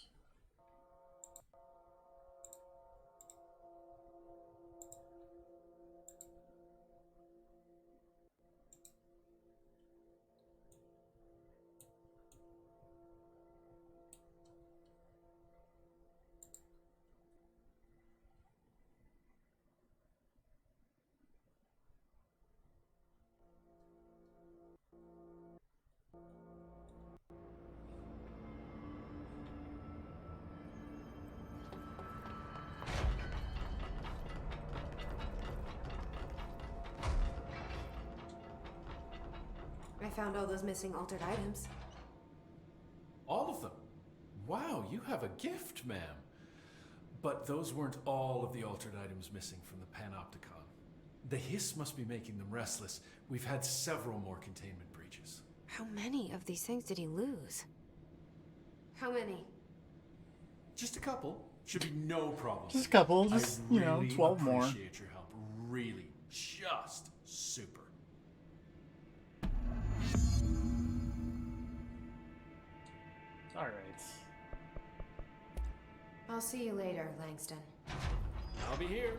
[SPEAKER 5] I found all those missing altered items.
[SPEAKER 6] All of them? Wow, you have a gift, ma'am. But those weren't all of the altered items missing from the Panopticon. The hiss must be making them restless. We've had several more containment breaches.
[SPEAKER 5] How many of these things did he lose? How many?
[SPEAKER 6] Just a couple. Should be no problem.
[SPEAKER 1] Just a couple,
[SPEAKER 6] I
[SPEAKER 1] just,
[SPEAKER 6] really
[SPEAKER 1] 12 more.
[SPEAKER 6] appreciate your help. Really. Just super.
[SPEAKER 1] Alright.
[SPEAKER 5] I'll see you later, Langston.
[SPEAKER 6] I'll be here,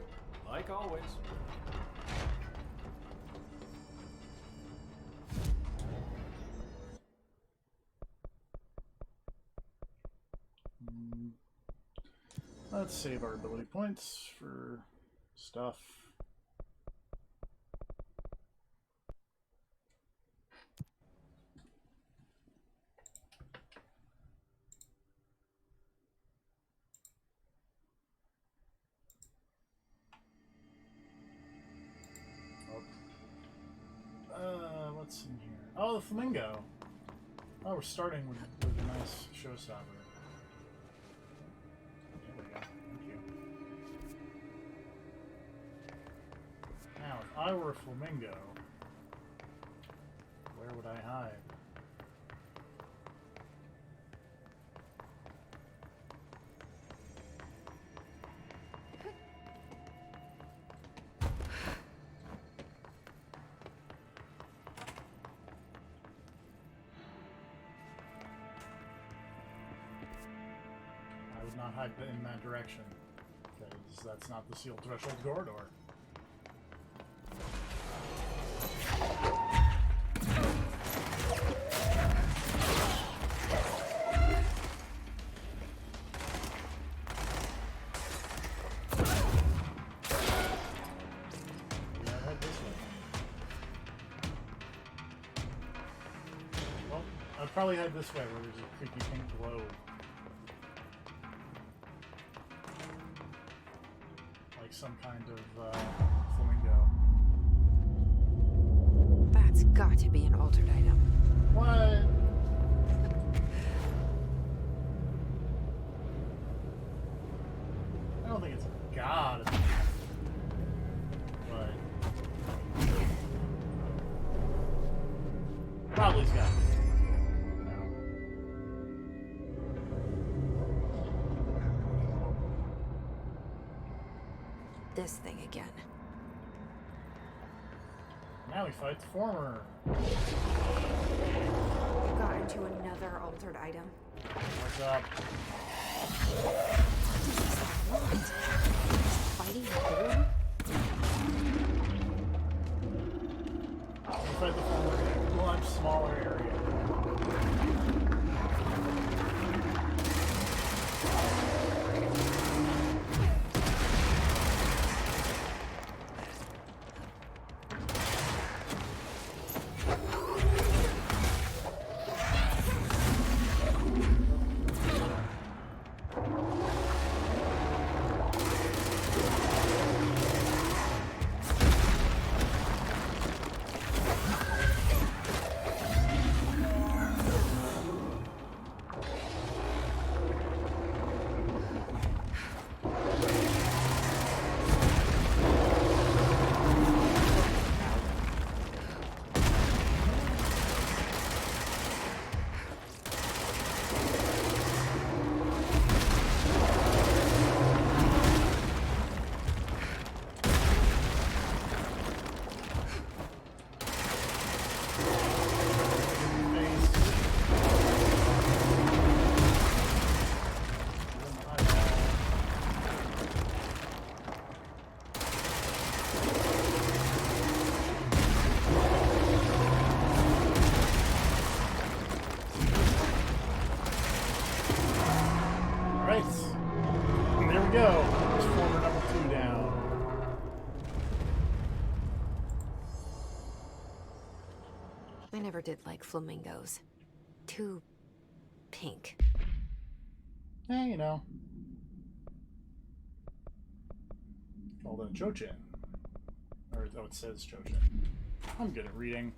[SPEAKER 6] like always.
[SPEAKER 1] Let's save our ability points for stuff. What's in here? Oh, the flamingo. Oh, we're starting with a nice showstopper. There we go. Thank you. Now, if I were a flamingo, where would I hide? I would not hide in that direction, because that's not the sealed threshold corridor. probably head this way where there's a creepy pink globe. Like some kind of flamingo.
[SPEAKER 5] That's got to be an altered item.
[SPEAKER 1] What? I don't think it's God. But probably's got to be. No.
[SPEAKER 5] This thing again.
[SPEAKER 1] Now we fight the former.
[SPEAKER 5] We got into another altered item.
[SPEAKER 1] What's up?
[SPEAKER 5] What? Fighting a hole?
[SPEAKER 1] We fight the former in a much smaller area.
[SPEAKER 5] I never did like flamingos. Too pink.
[SPEAKER 1] Eh, you know. Called a Chochin. Or, oh, it says Chochin. I'm good at reading.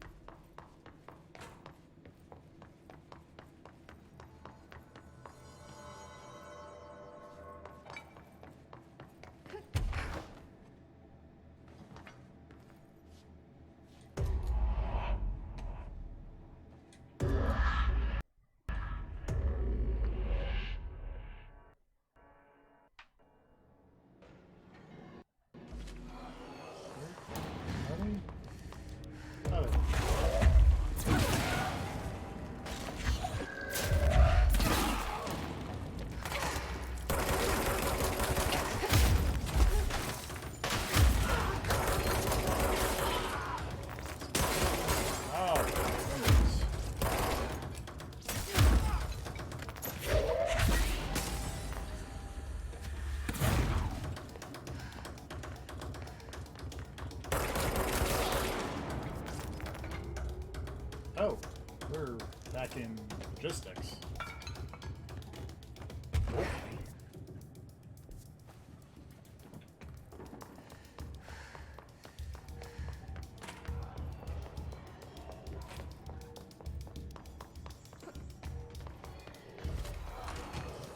[SPEAKER 1] Oh, we're back in logistics.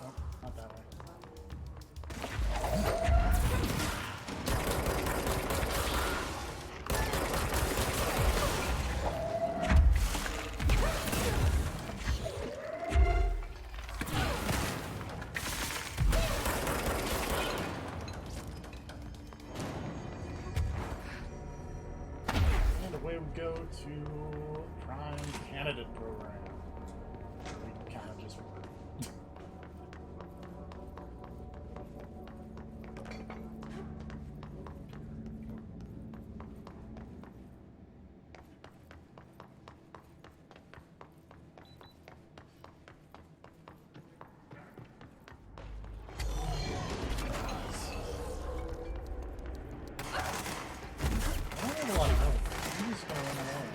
[SPEAKER 1] Oh, not that way. And away we go to Prime Candidate Program. We kind of just were. I don't have a lot of health. I'm just gonna run away.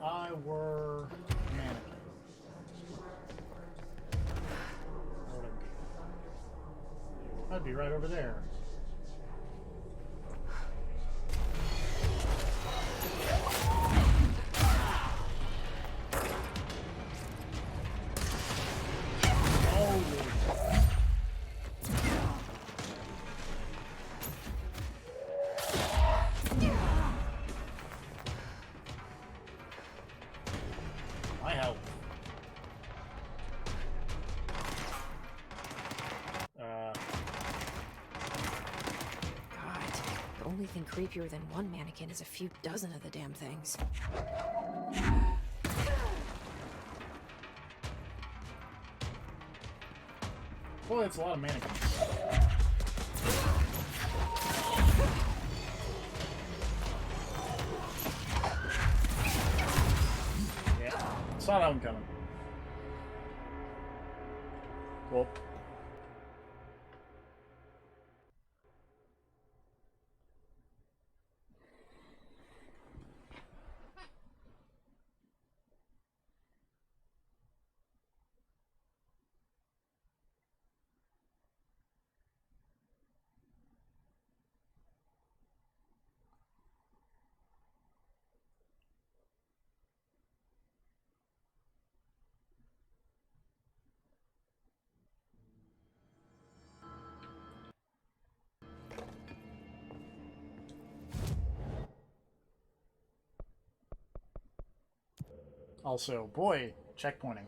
[SPEAKER 1] I were a mannequin, where would I be? I'd be right over there. My health.
[SPEAKER 5] God, the only thing creepier than one mannequin is a few dozen of the damn things.
[SPEAKER 1] Boy, it's a lot of mannequins. Yeah, saw that one coming. Cool. Also, boy, checkpointing.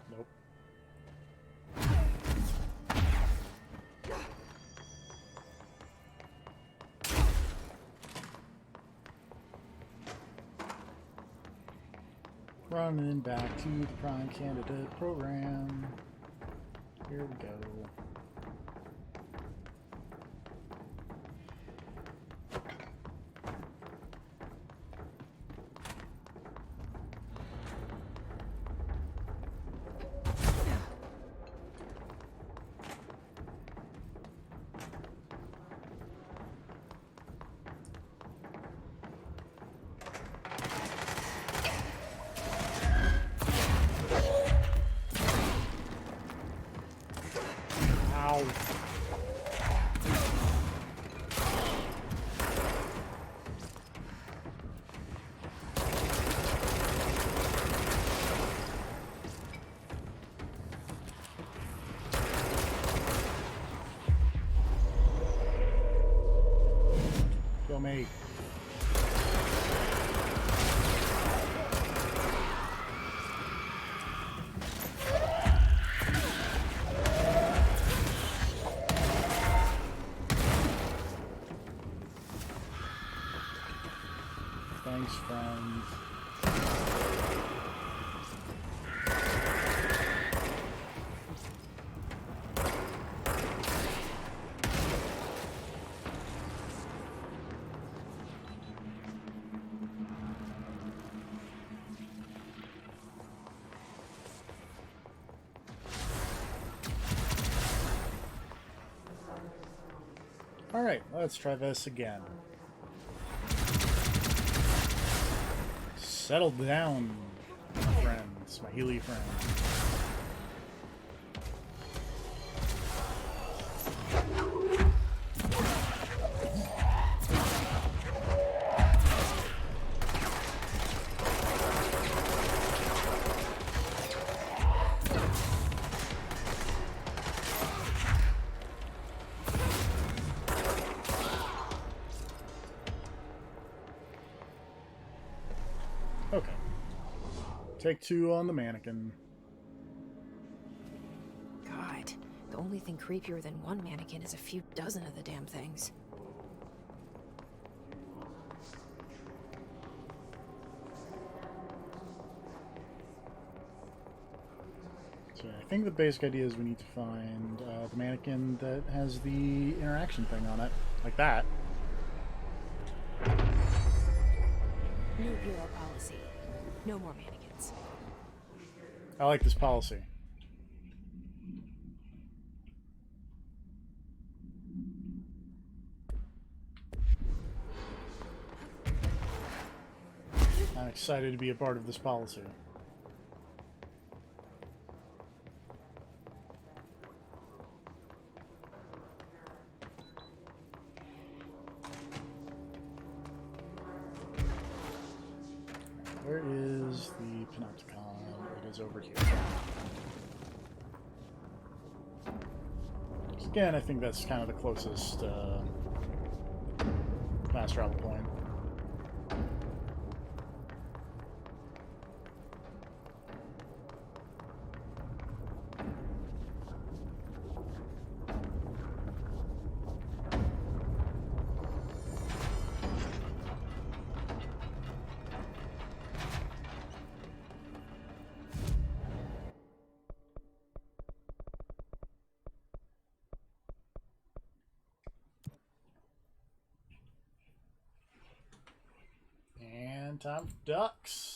[SPEAKER 1] Nope. Running back to the Prime Candidate program. Here we go. Ow. Kill me. Thanks, friends. Alright, let's try this again. Settle down, my friends, my Healy friends. Okay. Take two on the mannequin.
[SPEAKER 5] God, the only thing creepier than one mannequin is a few dozen of the damn things.
[SPEAKER 1] So yeah, I think the basic idea is we need to find the mannequin that has the interaction thing on it, like that.
[SPEAKER 5] New bureau policy. No more mannequins.
[SPEAKER 1] I like this policy. I'm excited to be a part of this policy. Where is the Panopticon? It is over here. So again, I think that's kind of the closest fast travel point. And time for ducks.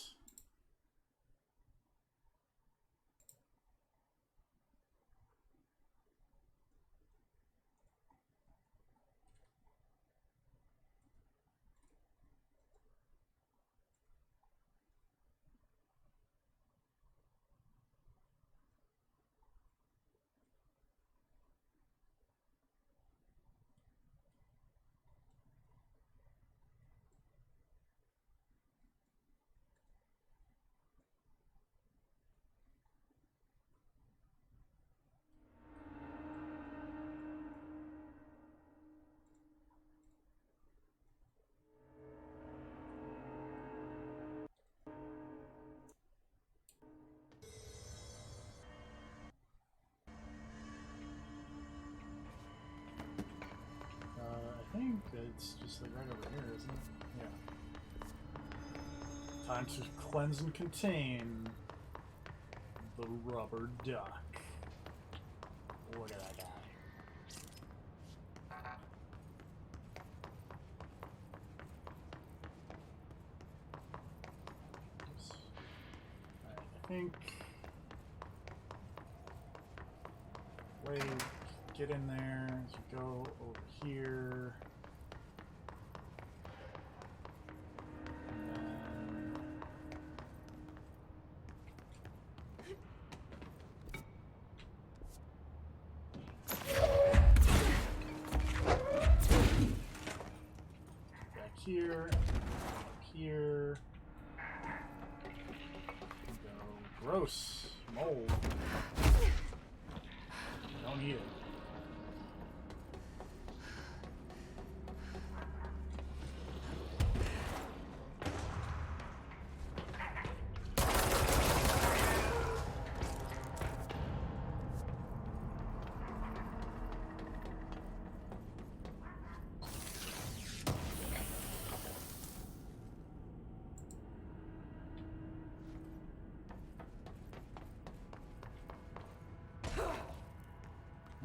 [SPEAKER 1] I think it's just like right over here, isn't it? Yeah. Time to cleanse and contain the rubber duck. Look at that guy. Oops. Alright, I think. Wait, get in there as you go over here. Here, here. Go. Gross. Mold. Don't eat it.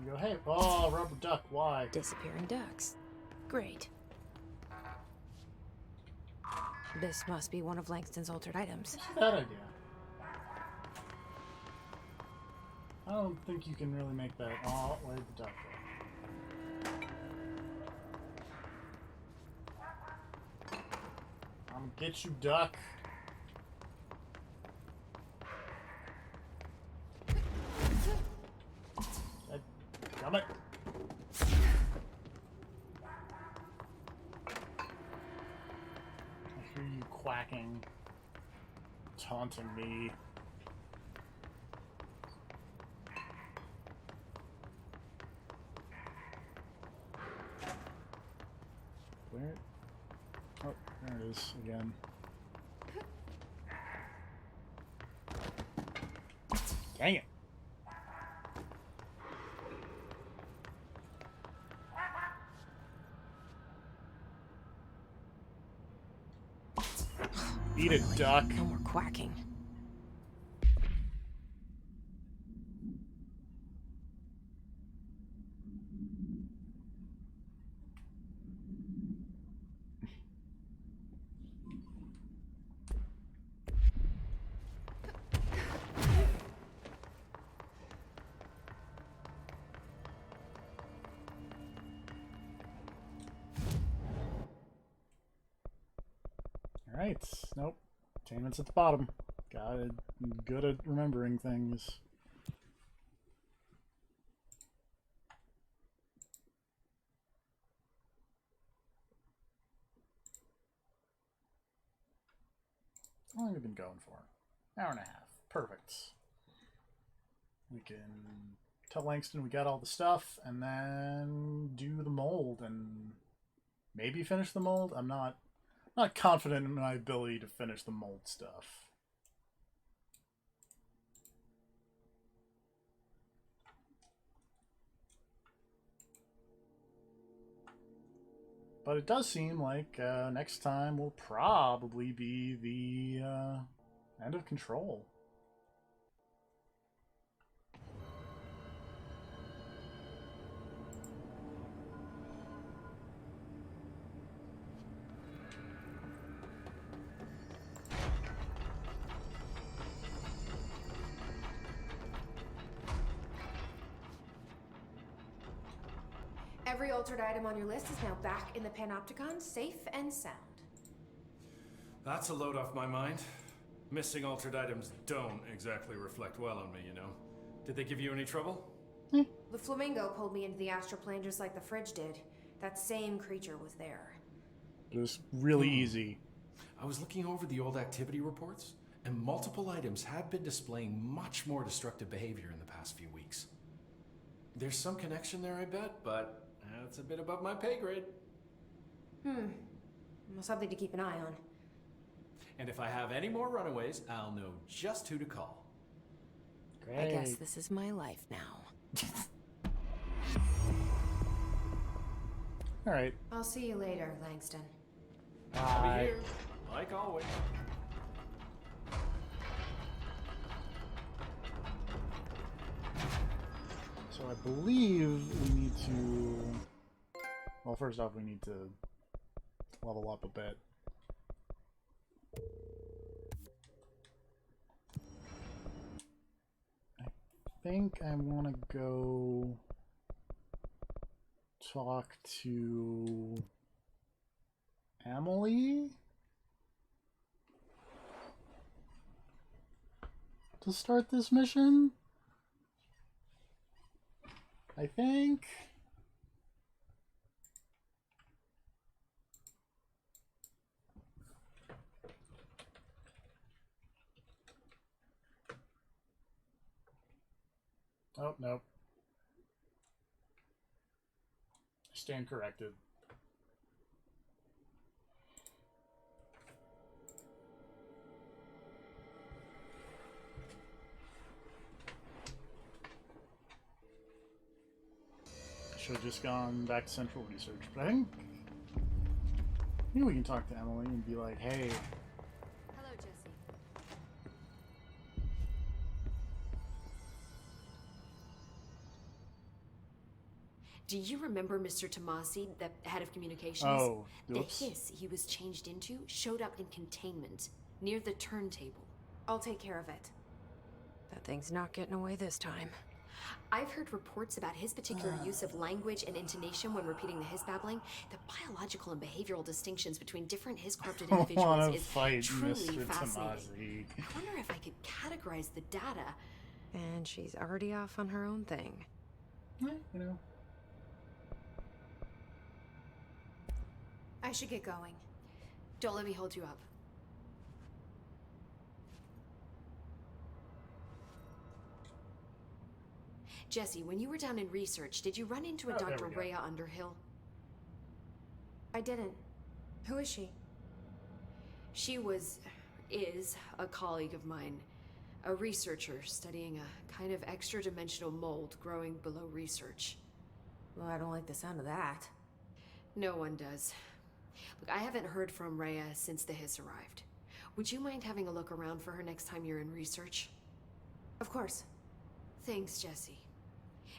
[SPEAKER 1] You go, hey, oh, rubber duck, why?
[SPEAKER 5] Disappearing ducks. Great. This must be one of Langston's altered items.
[SPEAKER 1] What's that idea? I don't think you can really make that. Oh, where'd the duck go? I'm gonna get you, duck. Damn it. I hear you quacking, taunting me. Where? Oh, there it is again. Dang it. Eat a duck.
[SPEAKER 5] No more quacking.
[SPEAKER 1] Alright. Nope. Attainment's at the bottom. Good at remembering things. How long have we been going for? Hour and a half. Perfect. We can tell Langston we got all the stuff, and then do the mold, and maybe finish the mold. I'm not confident in my ability to finish the mold stuff. But it does seem like next time will probably be the end of Control.
[SPEAKER 5] Every altered item on your list is now back in the Panopticon, safe and sound.
[SPEAKER 6] That's a load off my mind. Missing altered items don't exactly reflect well on me, you know. Did they give you any trouble?
[SPEAKER 5] The flamingo pulled me into the astral plane just like the fridge did. That same creature was there.
[SPEAKER 1] It was really easy.
[SPEAKER 6] I was looking over the old activity reports, and multiple items have been displaying much more destructive behavior in the past few weeks. There's some connection there, I bet, but that's a bit above my pay grade.
[SPEAKER 5] Well, something to keep an eye on.
[SPEAKER 6] And if I have any more runaways, I'll know just who to call.
[SPEAKER 1] Great.
[SPEAKER 5] I guess this is my life now.
[SPEAKER 1] All right.
[SPEAKER 5] I'll see you later, Langston.
[SPEAKER 6] I'll
[SPEAKER 1] Bye.
[SPEAKER 6] be here, like always.
[SPEAKER 1] So I believe we need to... Well, first off, we need to level up a bit. I think I want to go talk to Emily to start this mission. I think. Oh, no. Stand corrected. Should have just gone back to Central Research, but I think we can talk to Emily and be like, hey,
[SPEAKER 5] Hello, Jesse.
[SPEAKER 7] Do you remember Mr. Tomasi, the head of communications?
[SPEAKER 1] oh,
[SPEAKER 7] The
[SPEAKER 1] oops.
[SPEAKER 7] hiss he was changed into showed up in containment, near the turntable.
[SPEAKER 5] I'll take care of it. That thing's not getting away this time.
[SPEAKER 7] I've heard reports about his particular use of language and intonation when repeating the hiss babbling. The biological and behavioral distinctions between different hiss corrupted
[SPEAKER 1] I
[SPEAKER 7] individuals
[SPEAKER 1] want to
[SPEAKER 7] is
[SPEAKER 1] fight
[SPEAKER 7] truly
[SPEAKER 1] Mr.
[SPEAKER 7] fascinating.
[SPEAKER 1] Tomasi.
[SPEAKER 7] I wonder if I could categorize the data.
[SPEAKER 5] And she's already off on her own thing.
[SPEAKER 1] You know.
[SPEAKER 5] I should get going.
[SPEAKER 7] Don't let me hold you up. Jesse, when you were down in research, did you run into a
[SPEAKER 1] Oh, there
[SPEAKER 7] Dr.
[SPEAKER 1] we go.
[SPEAKER 7] Rhea Underhill?
[SPEAKER 5] I didn't. Who is she?
[SPEAKER 7] She is a colleague of mine, a researcher studying a kind of extra-dimensional mold growing below research.
[SPEAKER 5] Well, I don't like the sound of that.
[SPEAKER 7] No one does. Look, I haven't heard from Rhea since the hiss arrived. Would you mind having a look around for her next time you're in research?
[SPEAKER 5] Of course.
[SPEAKER 7] Thanks, Jesse.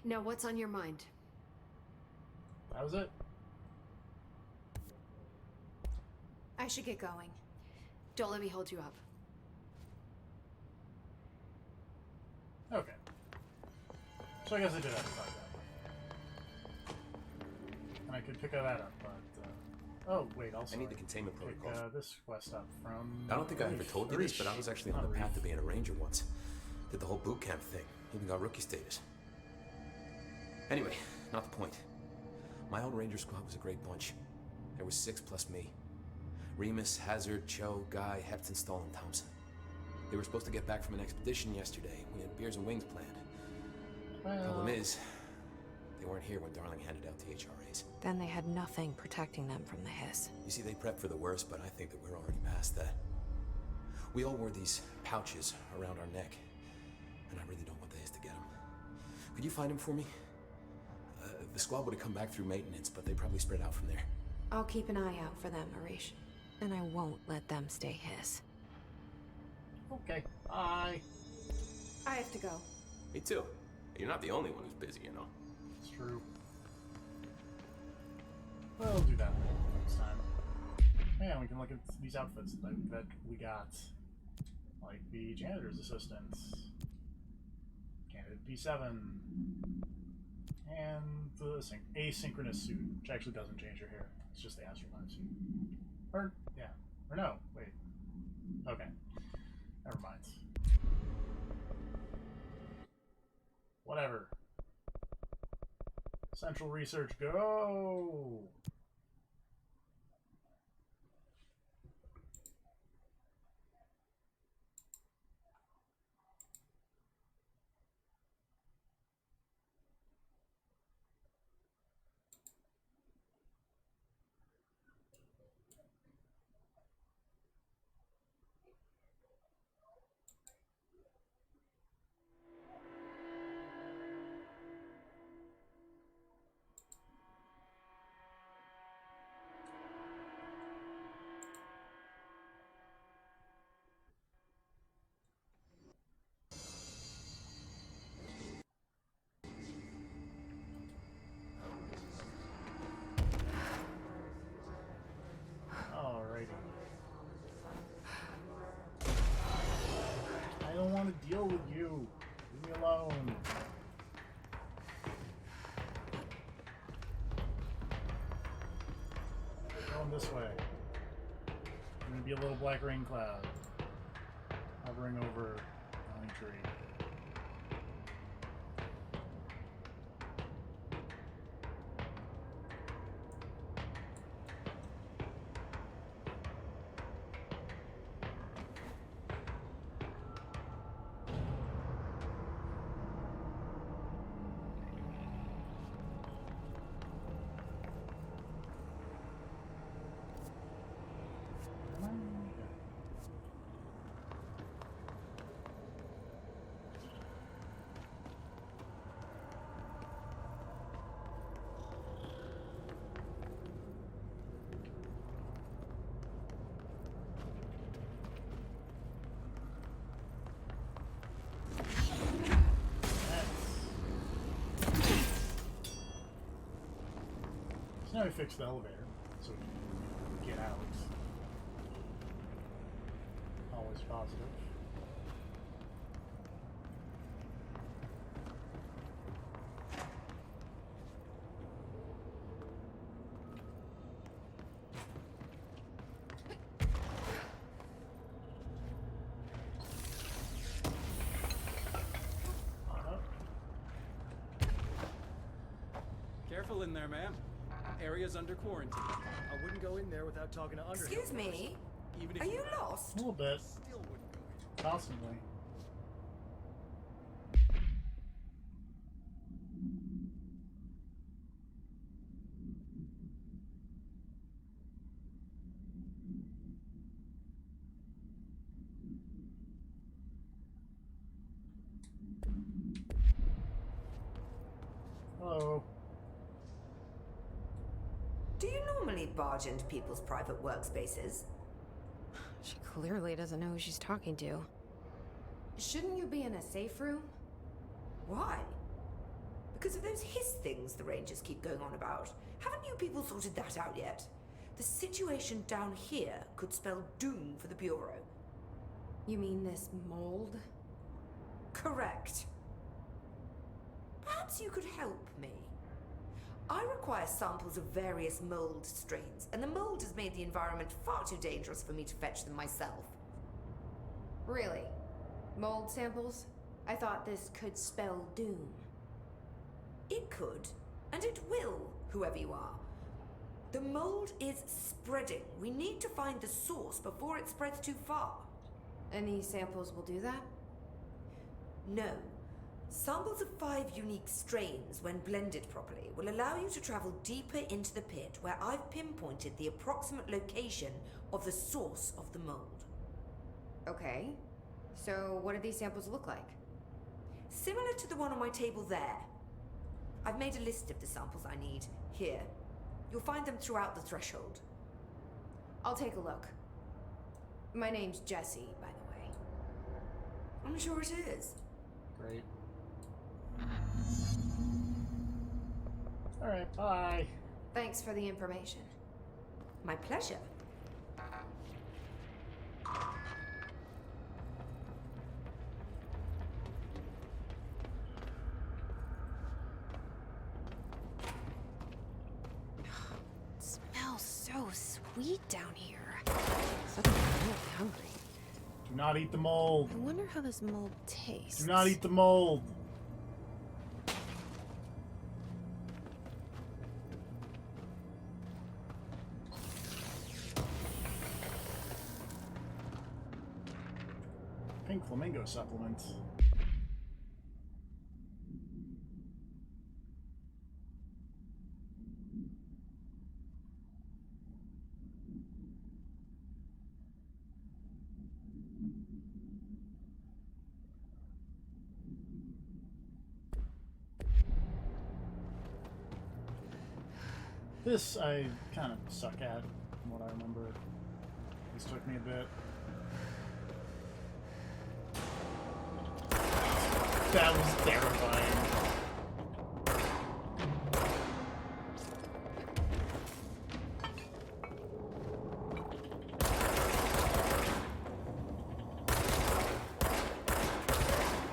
[SPEAKER 7] Now, what's on your mind?
[SPEAKER 1] That was it.
[SPEAKER 5] I should get going.
[SPEAKER 7] Don't let me hold you up.
[SPEAKER 1] Okay. So I guess I did have to talk that way. And I could pick that up, but Oh, wait, also.
[SPEAKER 8] I need the containment
[SPEAKER 1] pick,
[SPEAKER 8] protocols.
[SPEAKER 1] this quest up from.
[SPEAKER 8] I don't think I ever told you this, but I was actually on the path to being a ranger once. Did the whole boot camp thing. Even got rookie status. Anyway, not the point. My old ranger squad was a great bunch. There was 6 plus me. Remus, Hazard, Cho, Guy, Heptonstall, and Thompson. They were supposed to get back from an expedition yesterday. We had beers and wings planned. Problem is, they weren't here when Darling handed out the HRAs.
[SPEAKER 5] Then they had nothing protecting them from the hiss.
[SPEAKER 8] You see, they prepped for the worst, but I think that we're already past that. We all wore these pouches around our neck, and I really don't want the hiss to get them. Could you find them for me? The squad would have come back through maintenance, but they probably spread out from there.
[SPEAKER 5] I'll keep an eye out for them, Arish. And I won't let them stay hiss.
[SPEAKER 1] Okay, bye.
[SPEAKER 7] I have to go.
[SPEAKER 8] Me too. You're not the only one who's busy, you know.
[SPEAKER 1] It's true. We'll do that next time. Man, we can look at these outfits that we got. Like the janitor's assistant. Candidate P7. And the asynchronous suit, which actually doesn't change your hair. It's just the astronaut suit. Or, yeah. Or no, wait. Okay. Never mind. Whatever. Central Research, go! Alrighty. I don't want to deal with you. Leave me alone. Going this way. I'm gonna be a little black rain cloud hovering over a pine tree. Now we fixed the elevator, so we can get out. Always positive.
[SPEAKER 9] Careful in there, ma'am. Area's under quarantine.
[SPEAKER 10] I wouldn't go in there without talking to Underhill.
[SPEAKER 11] Excuse me?
[SPEAKER 9] Even if
[SPEAKER 11] Are you lost?
[SPEAKER 1] A little bit.
[SPEAKER 10] Still wouldn't go in.
[SPEAKER 1] Possibly. Hello.
[SPEAKER 11] Do you normally barge into people's private workspaces?
[SPEAKER 5] She clearly doesn't know who she's talking to.
[SPEAKER 7] Shouldn't you be in a safe room?
[SPEAKER 11] Why? Because of those hiss things the Rangers keep going on about. Haven't you people sorted that out yet? The situation down here could spell doom for the Bureau.
[SPEAKER 7] You mean this mold?
[SPEAKER 11] Correct. Perhaps you could help me. I require samples of various mold strains, and the mold has made the environment far too dangerous for me to fetch them myself.
[SPEAKER 5] Really? Mold samples? I thought this could spell doom.
[SPEAKER 11] It could, and it will, whoever you are. The mold is spreading. We need to find the source before it spreads too far.
[SPEAKER 5] And these samples will do that?
[SPEAKER 11] No. Samples of 5 unique strains, when blended properly, will allow you to travel deeper into the pit where I've pinpointed the approximate location of the source of the mold.
[SPEAKER 5] Okay. So what do these samples look like?
[SPEAKER 11] Similar to the one on my table there. I've made a list of the samples I need here. You'll find them throughout the threshold.
[SPEAKER 5] I'll take a look. My name's Jessie, by the way.
[SPEAKER 11] I'm sure it is.
[SPEAKER 1] Great. Alright, bye.
[SPEAKER 5] Thanks for the information.
[SPEAKER 11] My pleasure.
[SPEAKER 5] Smells so sweet down here. Suddenly I'm really hungry.
[SPEAKER 1] Do not eat the mold.
[SPEAKER 5] I wonder how this mold tastes.
[SPEAKER 1] Do not eat the mold. Pink flamingo supplement. This I kind of suck at, from what I remember. This took me a bit. That was terrifying.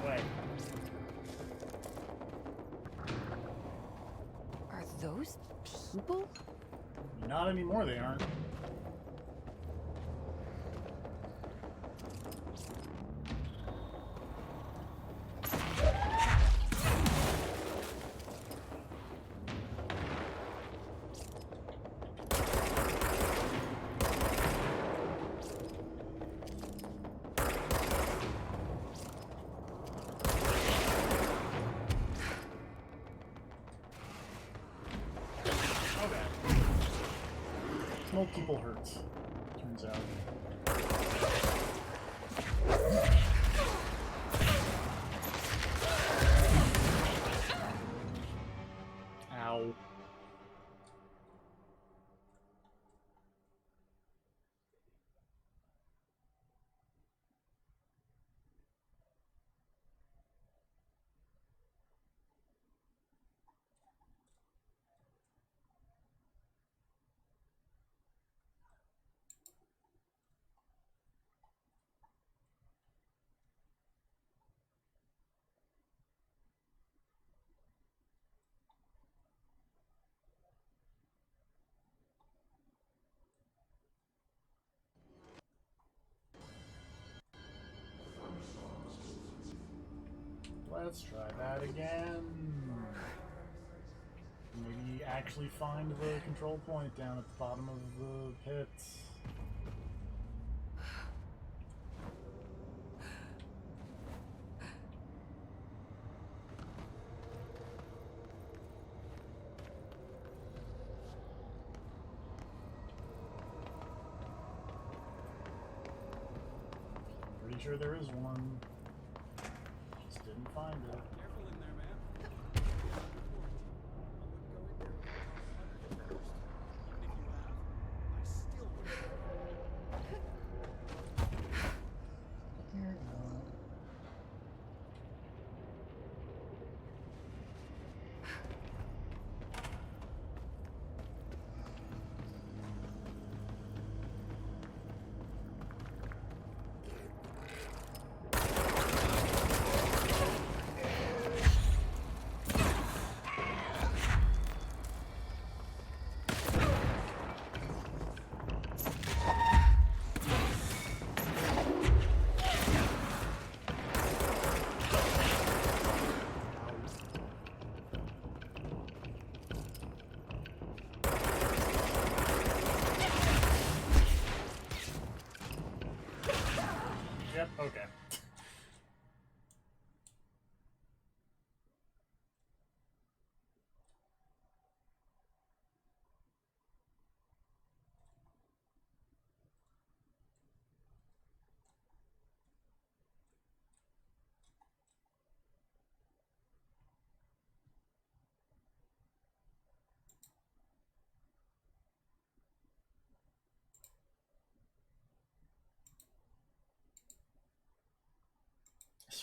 [SPEAKER 1] Wait.
[SPEAKER 5] Are those people?
[SPEAKER 1] Not anymore, they aren't. Multiple hurts, turns out. Ow. Let's try that again. Maybe actually find the control point down at the bottom of the pit. Pretty sure there is one. Just didn't find it.
[SPEAKER 9] Careful in there, ma'am.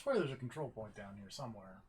[SPEAKER 1] swear there's a control point down here somewhere.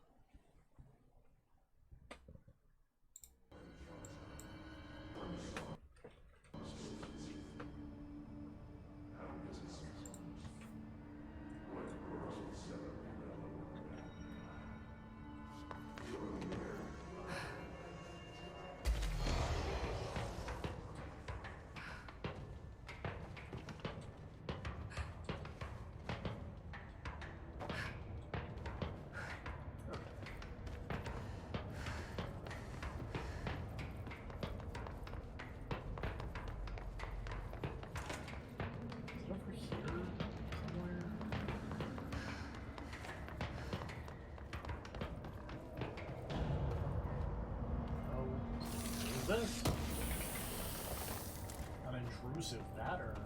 [SPEAKER 1] This an intrusive pattern.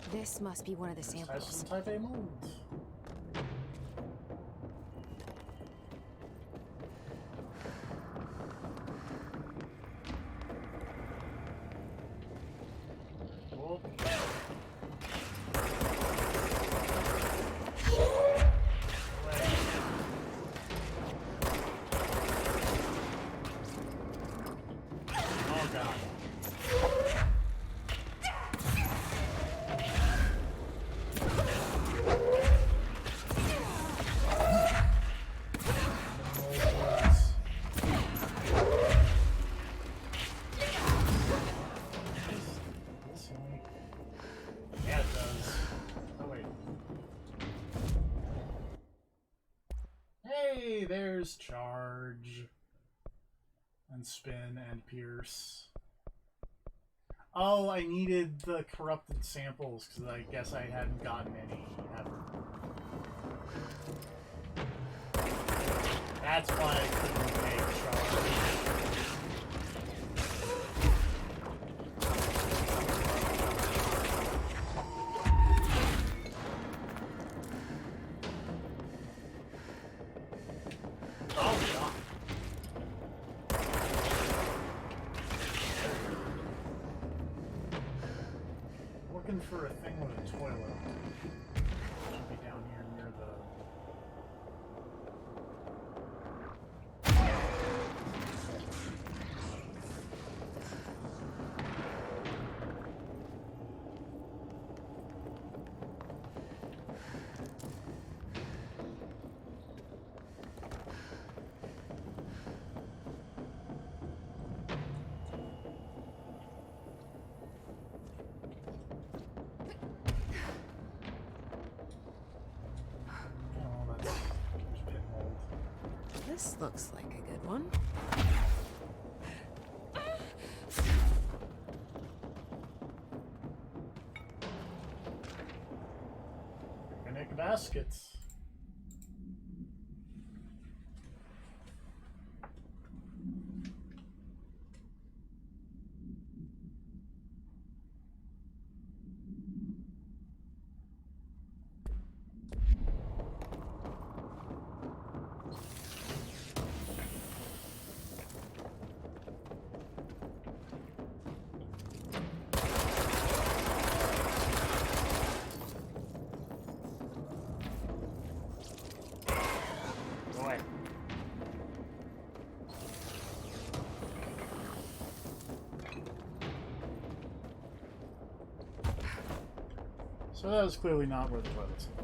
[SPEAKER 5] This must be one of the
[SPEAKER 1] Has
[SPEAKER 5] samples.
[SPEAKER 1] some type A molds. Whoop. Oh god. Yeah, it does. Oh, wait. Hey, there's Charge. And Spin and Pierce. Oh, I needed the corrupted samples because I guess I hadn't gotten any ever. That's why I couldn't make Charge. Looking for a thing with a toilet. Should be down here near the... Oh, that's... there's pinhole.
[SPEAKER 5] This looks like a good one.
[SPEAKER 1] Picnic baskets. So that was clearly not where the toilets are.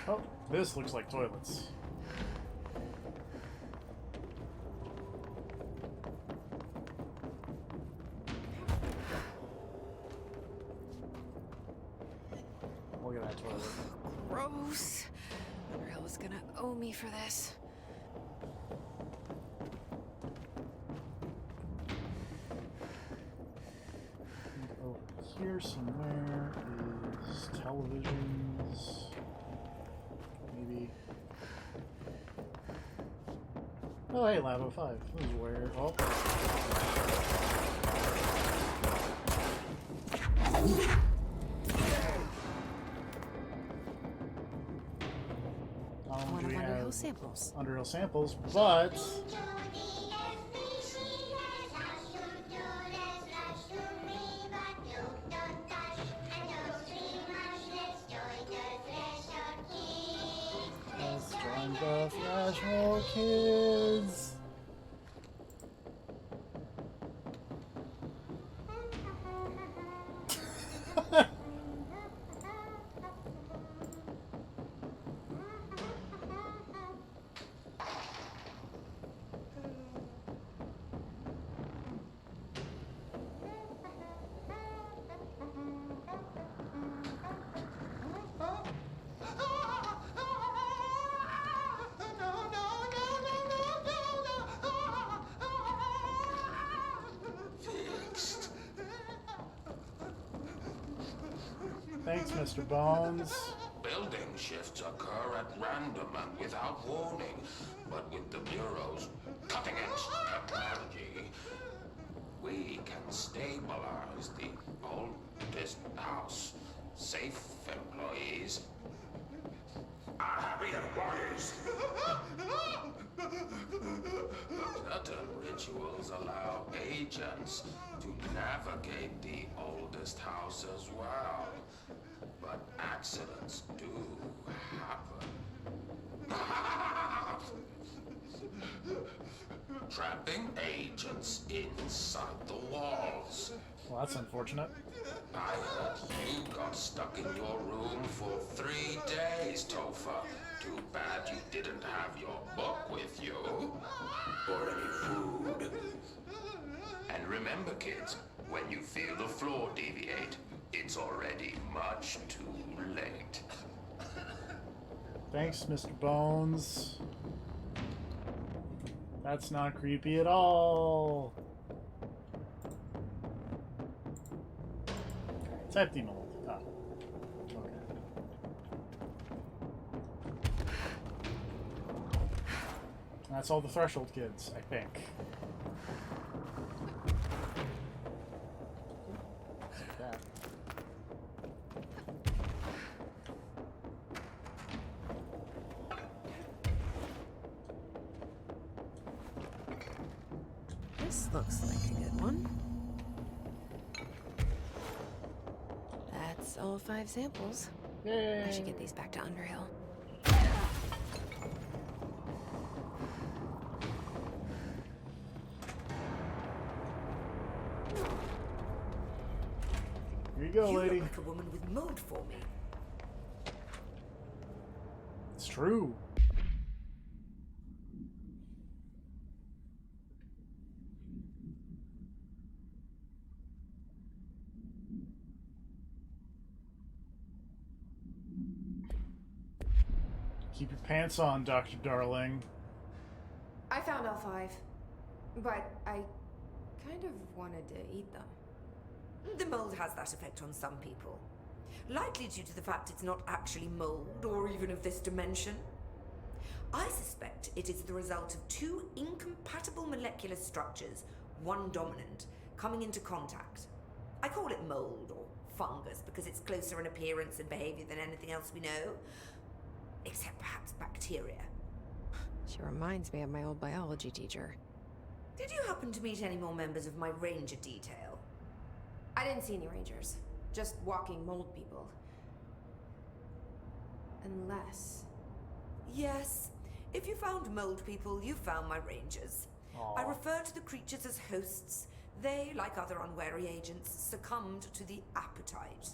[SPEAKER 1] Oh, this looks like toilets. Look at that toilet.
[SPEAKER 5] Gross. Underhill was gonna owe me for this.
[SPEAKER 1] Over here somewhere is televisions. Maybe. Oh, hey, Lab 05. This is where. Oh.
[SPEAKER 5] One of
[SPEAKER 1] We
[SPEAKER 5] Underhill
[SPEAKER 1] have
[SPEAKER 5] samples.
[SPEAKER 1] Underhill samples, but let's join the Flashmore Kids. Thanks, Mr. Bones.
[SPEAKER 12] Building shifts occur at random and without warning, but with the Bureau's cutting-edge technology, we can stabilize the oldest house. Safe employees are happy employees. Certain rituals allow agents to navigate the oldest house as well. But accidents do happen. Trapping agents inside the walls.
[SPEAKER 1] Well, that's unfortunate.
[SPEAKER 12] I heard you got stuck in your room for 3 days, Topher. Too bad you didn't have your book with you. Or any food. And remember, kids, when you feel the floor deviate, it's already much too late.
[SPEAKER 1] Thanks, Mr. Bones. That's not creepy at all. It's empty mold. Oh. Okay. That's all the Threshold kids, I think. Like that.
[SPEAKER 5] This looks like a good one. That's all 5 samples.
[SPEAKER 1] Yay!
[SPEAKER 5] I should get these back to Underhill.
[SPEAKER 1] Here you go,
[SPEAKER 11] You
[SPEAKER 1] lady.
[SPEAKER 11] look like a woman with mold for me.
[SPEAKER 1] It's true. Keep your pants on, Dr. Darling.
[SPEAKER 7] I found all 5, but I kind of wanted to eat them.
[SPEAKER 11] The mold has that effect on some people. Likely due to the fact it's not actually mold or even of this dimension. I suspect it is the result of 2 incompatible molecular structures, one dominant, coming into contact. I call it mold or fungus because it's closer in appearance and behavior than anything else we know. Except perhaps bacteria.
[SPEAKER 5] She reminds me of my old biology teacher.
[SPEAKER 11] Did you happen to meet any more members of my ranger detail?
[SPEAKER 7] I didn't see any rangers, just walking mold people. Unless...
[SPEAKER 11] Yes, If you found mold people, you found my rangers.
[SPEAKER 1] Aw.
[SPEAKER 11] I refer to the creatures as hosts. They, like other unwary agents, succumbed to the appetite.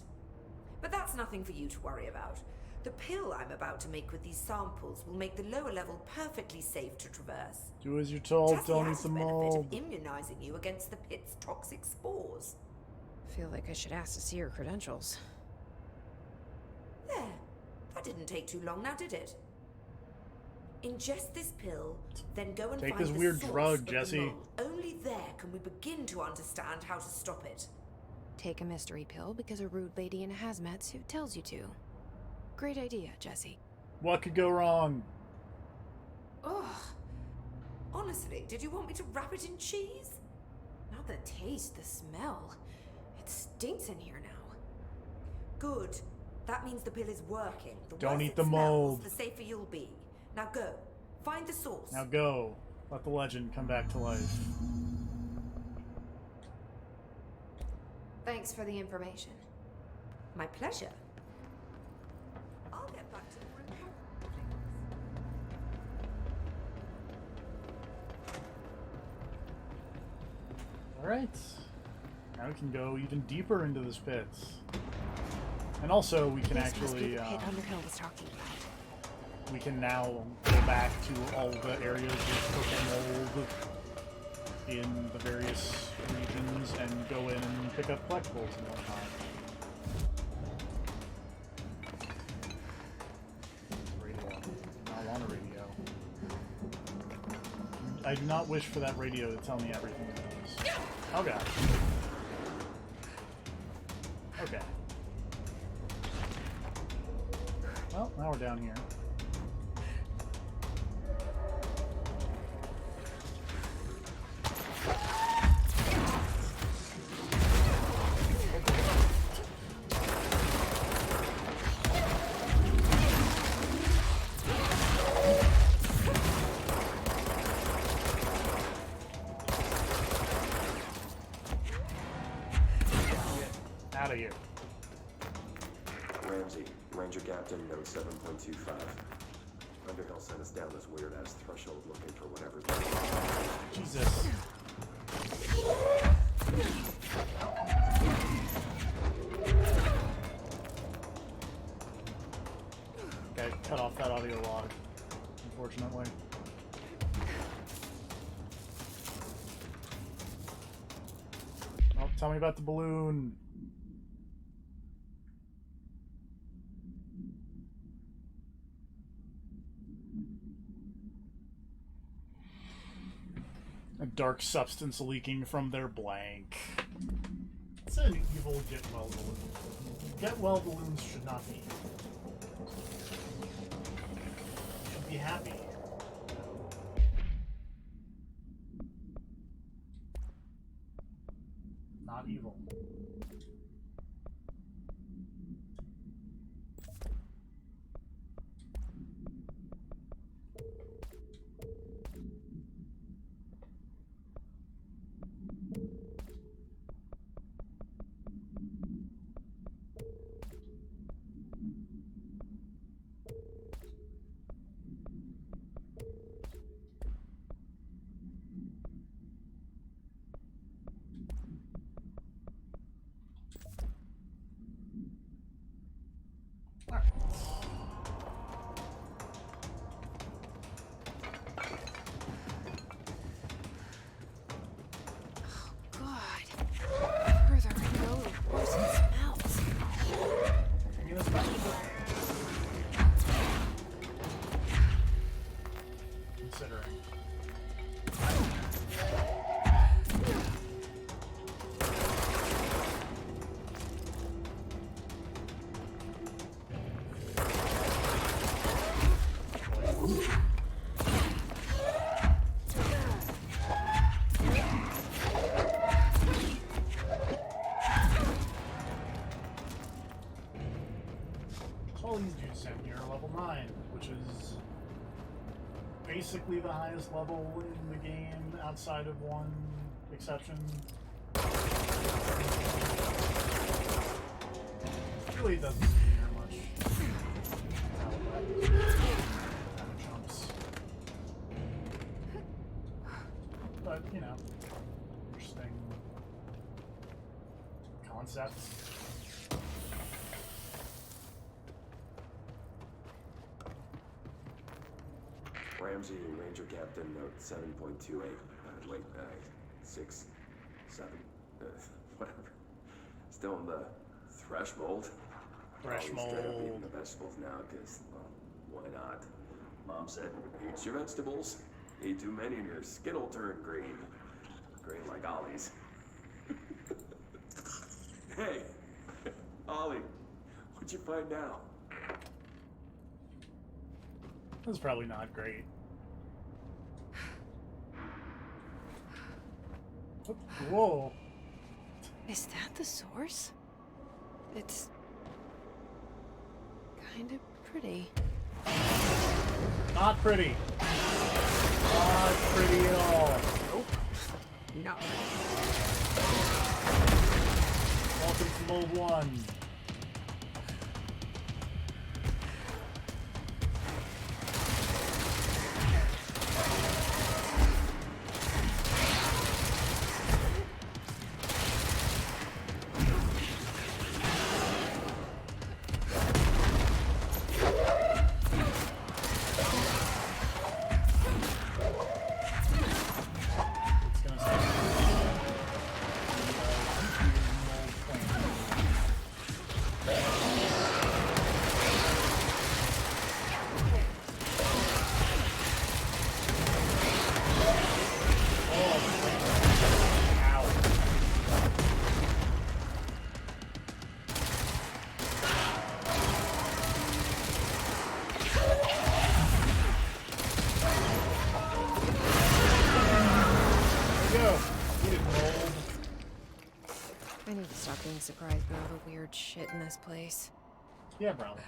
[SPEAKER 11] But that's nothing for you to worry about. The pill I'm about to make with these samples will make the lower level perfectly safe to traverse.
[SPEAKER 1] Do as you're told,
[SPEAKER 11] Just
[SPEAKER 1] don't
[SPEAKER 11] the
[SPEAKER 1] eat the
[SPEAKER 11] added benefit
[SPEAKER 1] mold.
[SPEAKER 11] of immunizing you against the pit's toxic spores.
[SPEAKER 5] Feel like I should ask to see her credentials.
[SPEAKER 11] There. That didn't take too long now, did it? Ingest this pill, then go and
[SPEAKER 1] Take
[SPEAKER 11] find
[SPEAKER 1] this
[SPEAKER 11] the
[SPEAKER 1] weird
[SPEAKER 11] source
[SPEAKER 1] drug,
[SPEAKER 11] of the
[SPEAKER 1] Jesse.
[SPEAKER 11] mold. Only there can we begin to understand how to stop it.
[SPEAKER 5] Take a mystery pill because a rude lady in a hazmat suit tells you to. Great idea, Jesse.
[SPEAKER 1] What could go wrong?
[SPEAKER 11] Ugh. Honestly, did you want me to wrap it in cheese?
[SPEAKER 5] Not the taste, the smell. It stinks in here now.
[SPEAKER 11] Good. That means the pill is working. The
[SPEAKER 1] Don't
[SPEAKER 11] worse
[SPEAKER 1] eat
[SPEAKER 11] it
[SPEAKER 1] the
[SPEAKER 11] smells,
[SPEAKER 1] mold.
[SPEAKER 11] the safer you'll be. Now go. Find the source.
[SPEAKER 1] Now go. Let the legend come back to life.
[SPEAKER 5] Thanks for the information.
[SPEAKER 11] My pleasure. I'll get back to the repair.
[SPEAKER 1] Alright. Now we can go even deeper into this pit. And also, we can
[SPEAKER 5] This must be
[SPEAKER 1] actually,
[SPEAKER 5] the pit Underhill was talking about.
[SPEAKER 1] we can now go back to all the areas with purple mold in the various regions and go in and pick up collectibles and whatnot. Radio. I want a radio. I do not wish for that radio to tell me everything it knows. Oh god. Okay. Well, now we're down here. Out of here.
[SPEAKER 13] Ramsey, Ranger Captain, note 7.25. Underhill sent us down this weird-ass threshold looking for whatever.
[SPEAKER 1] Jesus. Okay, cut off that audio log, unfortunately. Oh, tell me about the balloon. A dark substance leaking from their blank. It's an evil get well balloon. Get well balloons should not be evil. You should be happy. Not evil. All these dudes sent here are level 9, which is basically the highest level in the game outside of one exception. Really doesn't matter much. Chumps. concept.
[SPEAKER 13] Ramsey, Ranger Captain, note 7.28. Wait, 6, 7, whatever. Still in the thresh mold.
[SPEAKER 1] Thresh
[SPEAKER 13] Always straight up
[SPEAKER 1] mold.
[SPEAKER 13] eating the vegetables now, because, well, why not? Mom said, eat your vegetables. Eat too many and your skin will turn green. Green like Ollie's. Hey, Ollie, what'd you find now?
[SPEAKER 1] That's probably not great. Whoa.
[SPEAKER 5] Is that the source? It's kind of pretty.
[SPEAKER 1] Not pretty. Not pretty at all.
[SPEAKER 5] Nope. Not
[SPEAKER 1] Welcome to Mode 1.
[SPEAKER 5] I need to stop being surprised by all the weird shit in this place.
[SPEAKER 1] Yeah, probably.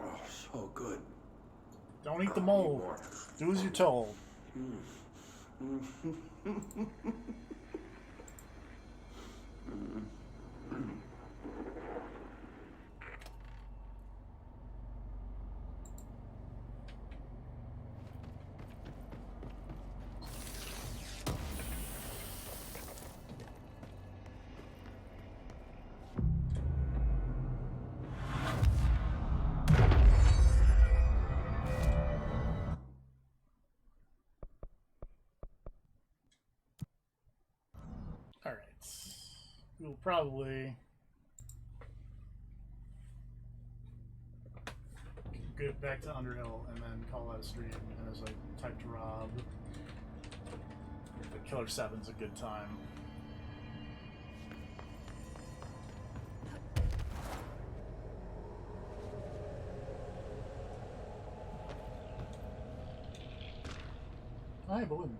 [SPEAKER 13] Oh, so good.
[SPEAKER 1] Don't eat the mold. Do as you're told. Alright. We'll probably get back to Underhill and then call out a stream as I type to Rob. But Killer 7's a good time. Hi, Balloon.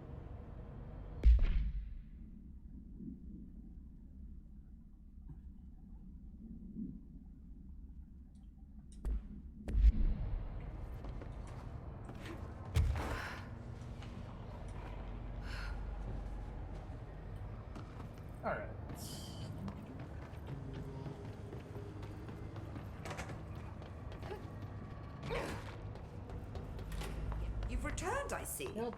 [SPEAKER 1] Alright.
[SPEAKER 11] You've returned, I see.
[SPEAKER 1] Yep.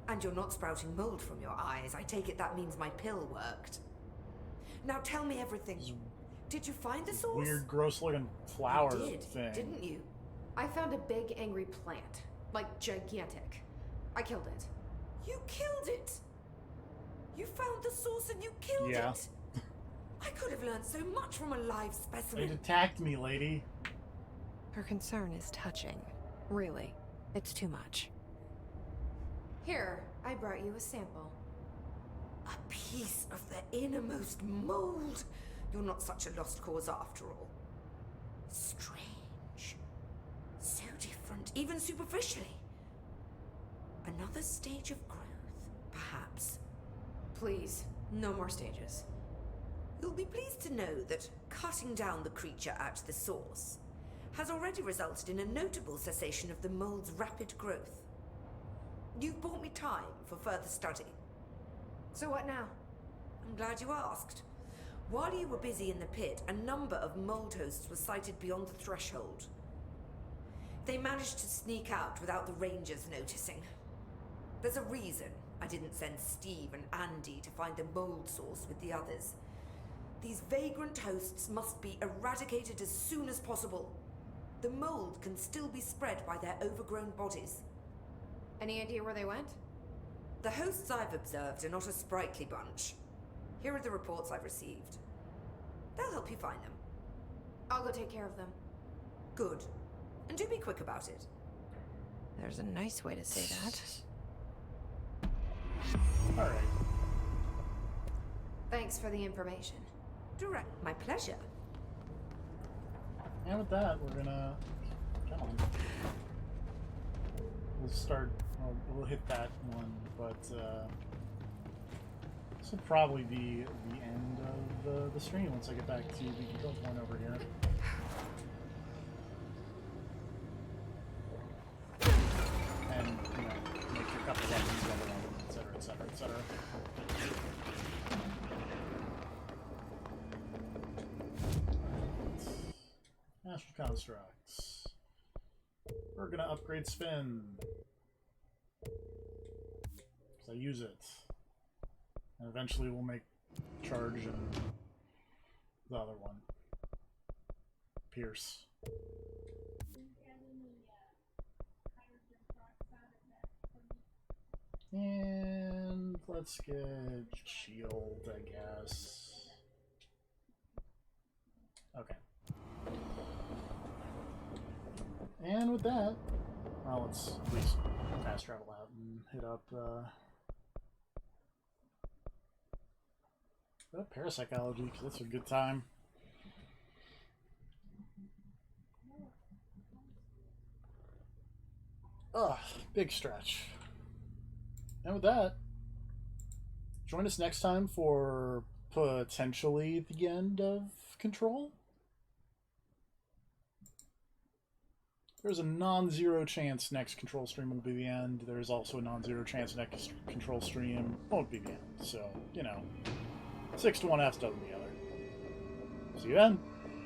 [SPEAKER 11] And you're not sprouting mold from your eyes. I take it that means my pill worked. Now tell me everything. Did you find the source?
[SPEAKER 1] Weird, gross-looking flower
[SPEAKER 11] You did,
[SPEAKER 1] thing.
[SPEAKER 11] didn't you?
[SPEAKER 7] I found a big angry plant. Like gigantic. I killed it.
[SPEAKER 11] You killed it! You found the source and you killed
[SPEAKER 1] Yeah.
[SPEAKER 11] it! I could have learned so much from a live
[SPEAKER 1] It
[SPEAKER 11] specimen.
[SPEAKER 1] attacked me, lady.
[SPEAKER 5] Her concern is touching. Really. It's too much.
[SPEAKER 7] Here, I brought you a sample.
[SPEAKER 11] A piece of the innermost mold. You're not such a lost cause after all. Strange. So different, even superficially. Another stage of growth, perhaps.
[SPEAKER 7] Please, no more stages.
[SPEAKER 11] You'll be pleased to know that cutting down the creature at the source has already resulted in a notable cessation of the mold's rapid growth. You've bought me time for further study.
[SPEAKER 7] So what now?
[SPEAKER 11] I'm glad you asked. While you were busy in the pit, a number of mold hosts were sighted beyond the threshold. They managed to sneak out without the Rangers noticing. There's a reason I didn't send Steve and Andy to find the mold source with the others. These vagrant hosts must be eradicated as soon as possible. The mold can still be spread by their overgrown bodies.
[SPEAKER 7] Any idea where they went?
[SPEAKER 11] The hosts I've observed are not a sprightly bunch. Here are the reports I've received. They'll help you find them.
[SPEAKER 7] I'll go take care of them.
[SPEAKER 11] Good. And do be quick about it.
[SPEAKER 5] There's a nice way to say that.
[SPEAKER 1] Alright.
[SPEAKER 7] Thanks for the information.
[SPEAKER 11] Direct. My pleasure.
[SPEAKER 1] And with that, we're gonna... Come on. We'll start... We'll hit that one, but this will probably be the end of the stream once I get back to the control point over here. And, you know, make your couple weapons level up, etc., etc., etc. Master Constructs. We're gonna upgrade Spin. Because I use it. And eventually we'll make Charge and the other one. Pierce. And let's get Shield, I guess. Okay. And with that, well, let's at least fast travel out and hit up parapsychology, because that's a good time. Ugh, big stretch. And with that, join us next time for potentially the end of Control. There's a non-zero chance next Control stream will be the end. There's also a non-zero chance next Control stream won't be the end. So, you know, 6 to 1 half dozen the other. See you then.